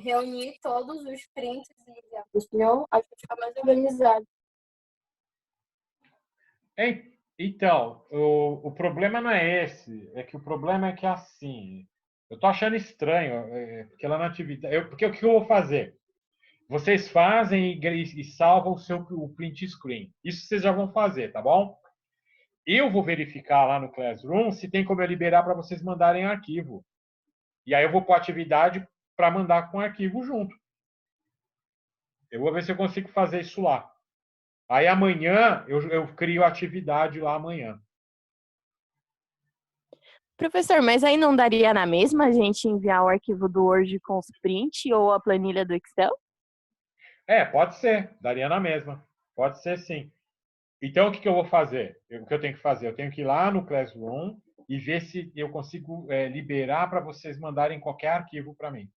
reunir todos os prints e enviar para o senhor? Acho que fica mais organizado. Então, o problema não é esse. É que o problema é que assim, eu tô achando estranho, porque lá na atividade. Porque o que eu vou fazer? Vocês fazem e salvam o print screen. Isso vocês já vão fazer, tá bom? Eu vou verificar lá no Classroom se tem como eu liberar para vocês mandarem arquivo. E aí eu vou pôr a atividade para mandar com arquivo junto. Eu vou ver se eu consigo fazer isso lá. Aí amanhã eu crio a atividade lá amanhã. Professor, mas aí não daria na mesma a gente enviar o arquivo do Word com os print ou a planilha do Excel? Pode ser. Daria na mesma. Pode ser sim. Então, o que eu vou fazer? O que eu tenho que fazer? Eu tenho que ir lá no Classroom e ver se eu consigo liberar para vocês mandarem qualquer arquivo para mim.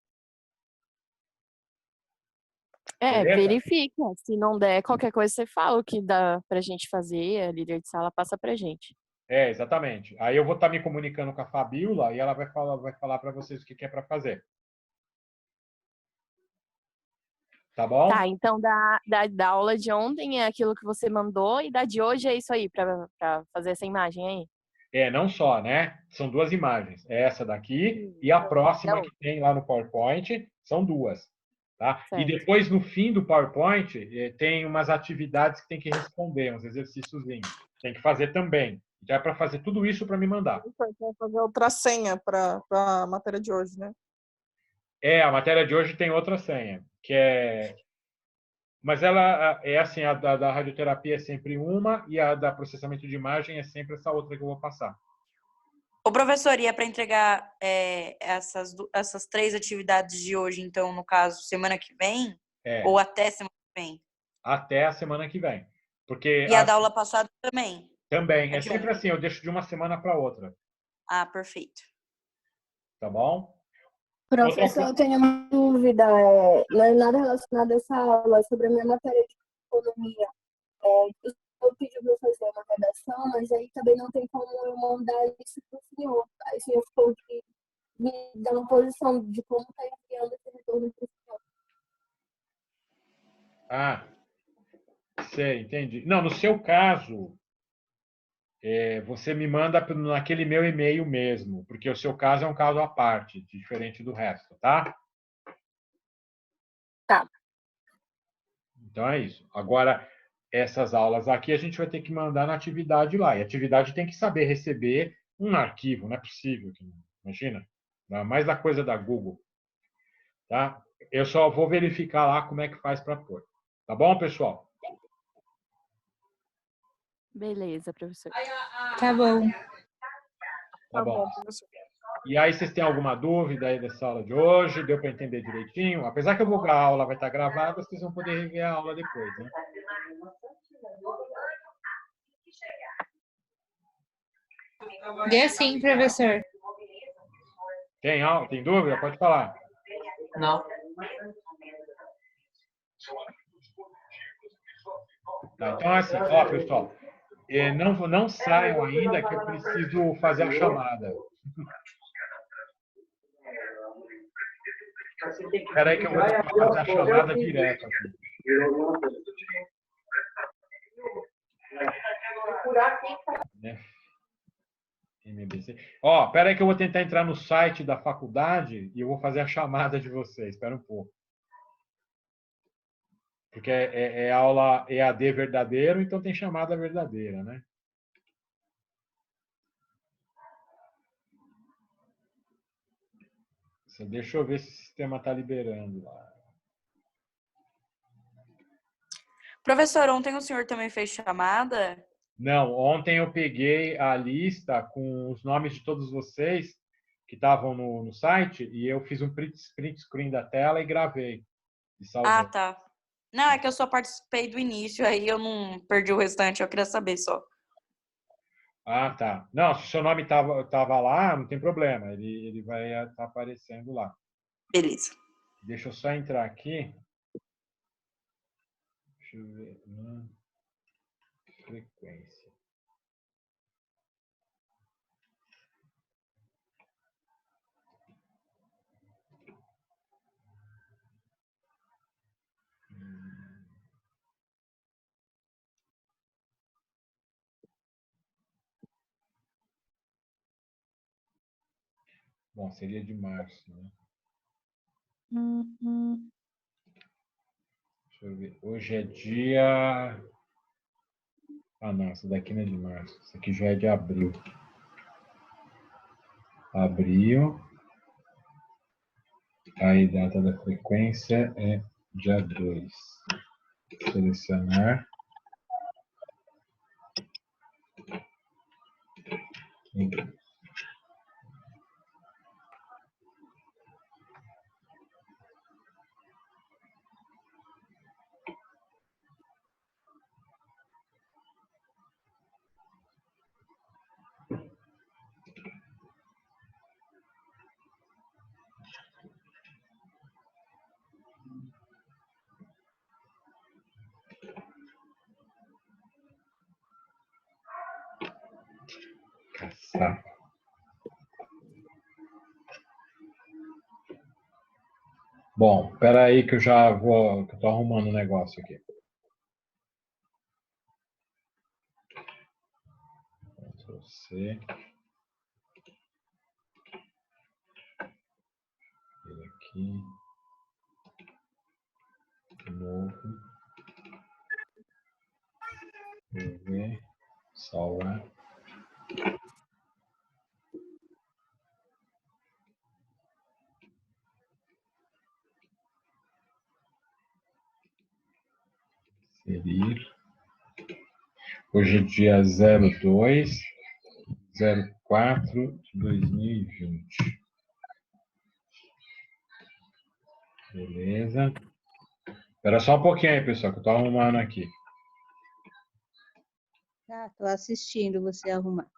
Beleza? Verifica. Se não der qualquer coisa, você fala o que dá pra gente fazer, a líder de sala passa pra gente. Exatamente. Aí eu vou estar me comunicando com a Fabiola e ela vai falar para vocês o que é para fazer. Tá bom? Tá, então da aula de ontem é aquilo que você mandou e da de hoje é isso aí, para fazer essa imagem aí? Não só, né? São duas imagens. Essa daqui e a próxima Não. que tem lá no PowerPoint, são duas. Tá? E Certo. depois, no fim do PowerPoint, tem umas atividades que tem que responder, uns exercíciozinhos. Tem que fazer também. Já é para fazer tudo isso para me mandar. Vou fazer outra senha para a matéria de hoje, né? A matéria de hoje tem outra senha, que é... Mas ela é assim, a da radioterapia é sempre uma e a da processamento de imagem é sempre essa outra que eu vou passar. Ô, professor, e é para entregar essas 3 atividades de hoje, então, no caso, semana que vem? Ou até semana que vem? Até a semana que vem. Porque E a da aula passada também? Também. A É de sempre ontem. assim, eu deixo de uma semana para outra. Ah, perfeito. Tá bom? Professor, eu tenho uma dúvida. Não é nada relacionado a essa aula, é sobre a minha matéria de economia. Eu pedi para eu fazer uma redação, mas aí também não tem como eu mandar isso para o senhor. Aí o senhor ficou de me dar uma posição de como está enviando esse retorno para o senhor. Ah, sei, entendi. Não, no seu caso, você me manda naquele meu e-mail mesmo, porque o seu caso é um caso à parte, diferente do resto, tá? Tá. Então é isso. Agora, essas aulas aqui a gente vai ter que mandar na atividade lá. E a atividade tem que saber receber um arquivo, não é possível. Imagina, ainda mais da coisa da Google. Tá? Eu só vou verificar lá como é que faz para pôr. Tá bom, pessoal? Beleza, professor. Tá bom. Tá bom. professor. E aí, vocês têm alguma dúvida aí dessa aula de hoje? Deu para entender direitinho? Apesar que a aula vai estar gravada, vocês vão poder rever a aula depois, né? Dê sim, professor. Tem dúvida? Pode falar. Não. Tá, então, assim, ó, pessoal, não saiam ainda que eu preciso fazer a chamada. Espera aí que eu vou tentar fazer a chamada direto aqui. MBC. Ó, espera aí que eu vou tentar entrar no site da faculdade e eu vou fazer a chamada de vocês. Espera um pouco. Porque é aula EAD verdadeiro, então tem chamada verdadeira, né? Deixa eu ver se o sistema está liberando lá. Professor, ontem o senhor também fez chamada? Não, ontem eu peguei a lista com os nomes de todos vocês que estavam no site e eu fiz um print screen da tela e gravei. E salvei. Ah, tá. Não, é que eu só participei do início, aí eu não perdi o restante, eu queria saber só. Ah, tá. Não, se o seu nome tava lá, não tem problema. Ele vai estar aparecendo lá. Beleza. Deixa eu só entrar aqui. Deixa eu ver. Frequência. Bom, seria de março, né? Deixa eu ver. Hoje é dia... Ah, não, essa daqui não é de março. Isso aqui já é de abril. Abril. Aí, data da frequência é dia 2. Selecionar. Tá. Bom, espera aí que eu já vou, que eu tô arrumando um negócio aqui. Ctrl C. Ele aqui. De novo. Ver. Salvar. Inserir. Hoje é dia 02/04/2020. Beleza. Espera só um pouquinho aí, pessoal, que eu tô arrumando aqui. Tá, tô assistindo você arrumar.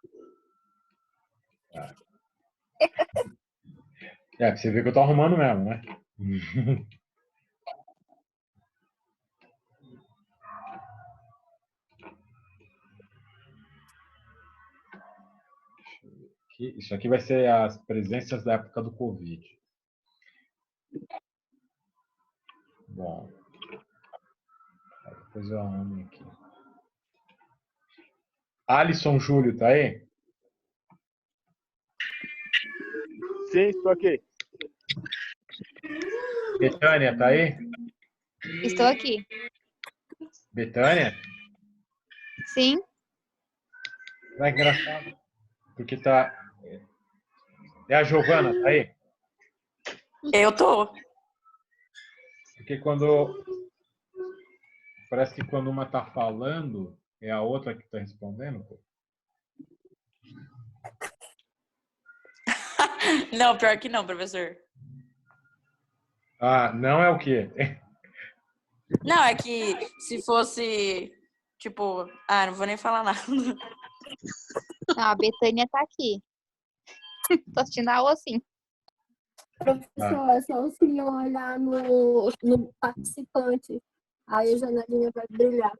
Tá. Pra você ver que eu tô arrumando mesmo, né? Isso aqui vai ser as presenças da época do Covid. Bom. Depois eu arrumo aqui. Alisson Júlio, tá aí? Sim, estou aqui. Betânia, tá aí? Estou aqui. Betânia? Sim. Não é engraçado. Porque tá. É a Giovana, tá aí? Eu tô. Porque quando. Parece que quando uma tá falando, é a outra que tá respondendo, pô. Não, pior que não, professor. Ah, não é o quê? Não, é que se fosse, tipo... Ah, não vou nem falar nada. Não, a Betânia tá aqui. Tô assistindo a aula sim. Professor, é só o senhor olhar no participante. Aí a janelinha vai brilhar.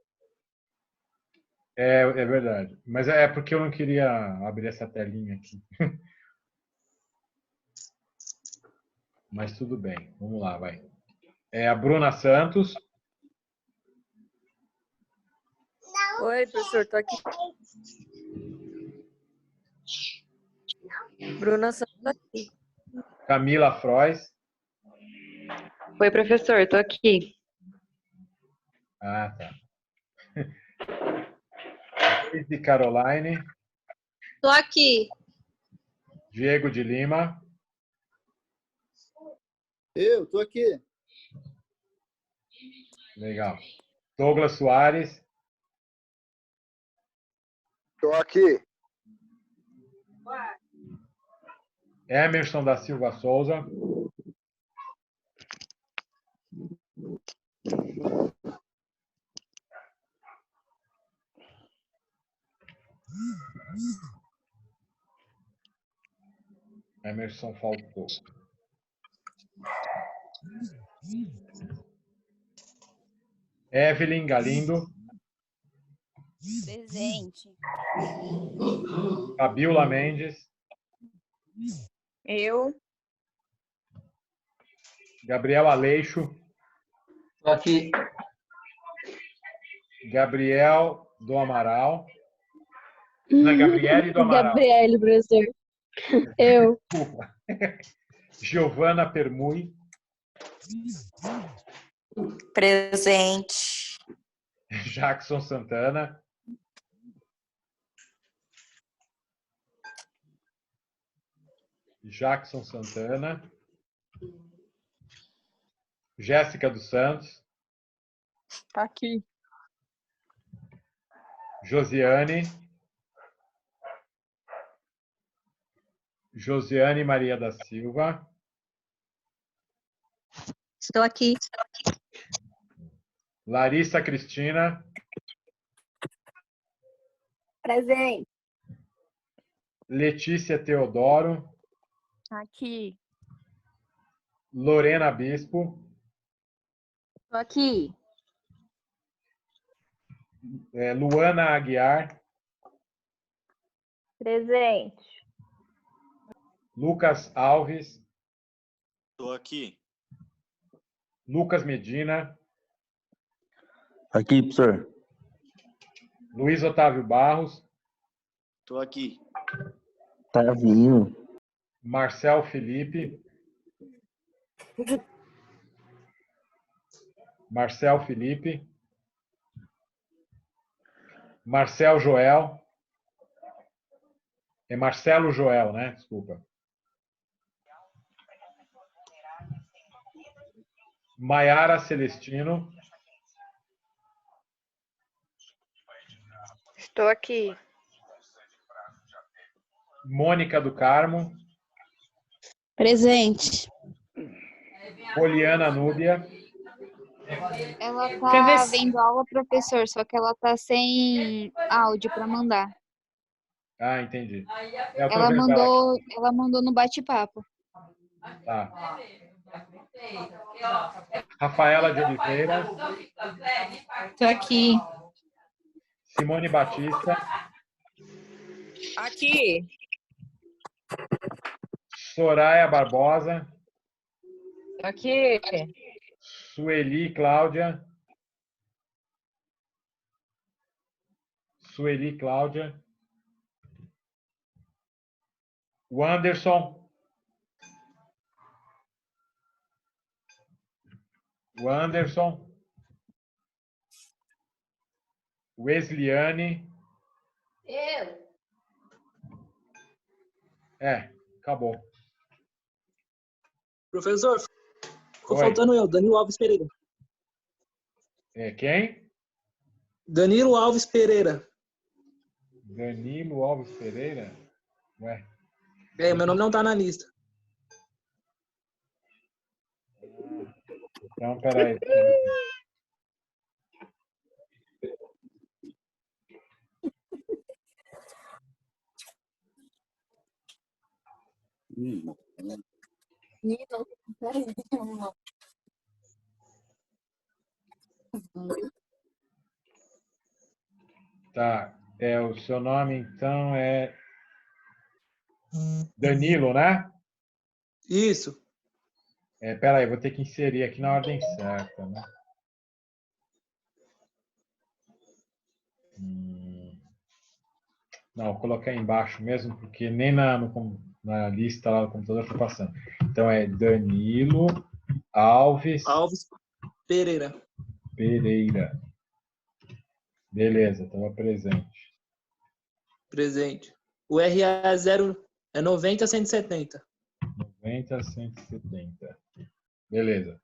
É verdade. Mas é porque eu não queria abrir essa telinha aqui. Mas tudo bem. Vamos lá, vai. É a Bruna Santos. Oi, professor, tô aqui. Bruna Santos tá aqui. Camila Frois. Oi, professor, tô aqui. Ah, tá. Daisy Caroline. Tô aqui. Diego de Lima. Eu tô aqui. Legal. Douglas Soares. Tô aqui. Emerson da Silva Souza. Emerson faltou. Evelyn Galindo. Presente. Fabiola Mendes. Eu. Gabriel Aleixo. Tô aqui. Gabriel do Amaral. Não, Gabriele do Amaral. Gabriele, professor. Eu. Desculpa. Giovana Permui. Presente. Jackson Santana. Jackson Santana. Jéssica dos Santos. Tá aqui. Josiane. Josiane Maria da Silva. Estou aqui. Larissa Cristina. Presente. Letícia Teodoro. Aqui. Lorena Bispo. Tô aqui. Luana Aguiar. Presente. Lucas Alves. Tô aqui. Lucas Medina. Aqui, professor. Luiz Otávio Barros. Tô aqui. Tá vindo. Marcel Felipe. Marcel Felipe. Marcel Joel. É Marcelo Joel, né? Desculpa. Maiara Celestino. Estou aqui. Mônica do Carmo. Presente. Poliana Núbia. Ela tá vendo aula, professor, só que ela tá sem áudio para mandar. Ah, entendi. Eu tô vendo Ela mandou no bate-papo. Tá. Rafaela de Oliveira. Tô aqui. Simone Batista. Aqui. Soraya Barbosa. Aqui. Sueli Cláudia. Sueli Cláudia. O Anderson. O Anderson. Wesleyane. Eu. Acabou. Professor, ficou Oi. faltando eu, Danilo Alves Pereira. Quem? Danilo Alves Pereira. Danilo Alves Pereira? Ué. Meu nome não tá na lista. Então, peraí. Tá. O seu nome, então, é Danilo, né? Isso. Peraí, vou ter que inserir aqui na ordem certa, né? Não, vou colocar aí embaixo mesmo, porque nem na lista lá do computador está passando. Então, é Danilo Alves Pereira. Pereira. Beleza, estava presente. Presente. O RA é 90-170. 90-170. Beleza.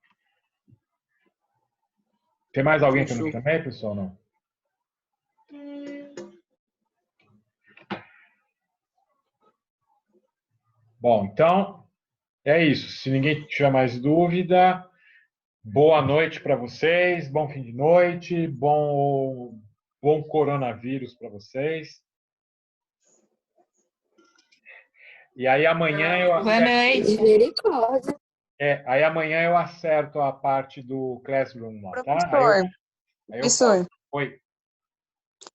Tem mais alguém que eu não chamei, pessoal? Não? Bom, então é isso. Se ninguém tiver mais dúvida, boa noite para vocês, bom fim de noite, bom coronavírus para vocês. E aí amanhã eu acerto. Boa noite. Misericórdia. Aí amanhã eu acerto a parte do Classroom lá, tá? Professor. Oi.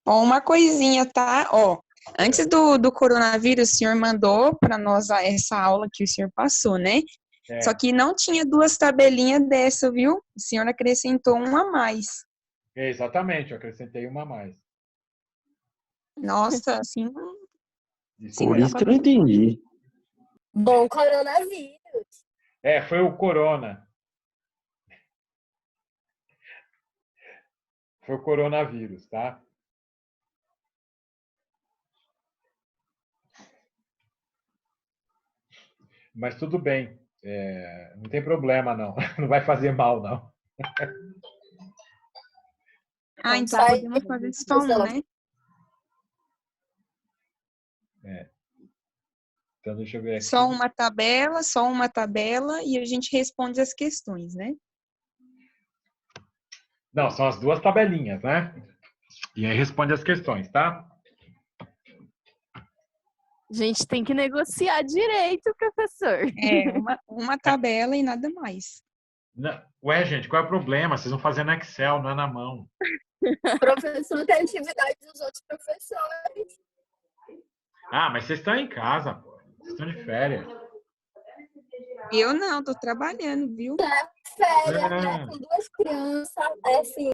Ó, uma coisinha, tá? Ó, antes do coronavírus, o senhor mandou para nós essa aula que o senhor passou, né? Só que não tinha duas tabelinhas dessa, viu? O senhor acrescentou uma a mais. Exatamente, eu acrescentei uma a mais. Nossa, assim... Por isso que eu não entendi. Bom coronavírus. Foi o corona. Foi o coronavírus, tá? Mas tudo bem. Não tem problema, não. Não vai fazer mal, não. Então podemos fazer só um, né? Então, deixa eu ver aqui. Só uma tabela e a gente responde as questões, né? Não, são as duas tabelinhas, né? E aí responde as questões, tá? A gente tem que negociar direito, professor. Uma tabela e nada mais. Ué, gente, qual é o problema? Vocês vão fazer no Excel, não é na mão. Professor tem atividade dos outros professores. Ah, mas vocês estão em casa, pô. Vocês estão de férias. Eu não, tô trabalhando, viu? Férias, né? Com duas crianças, é assim,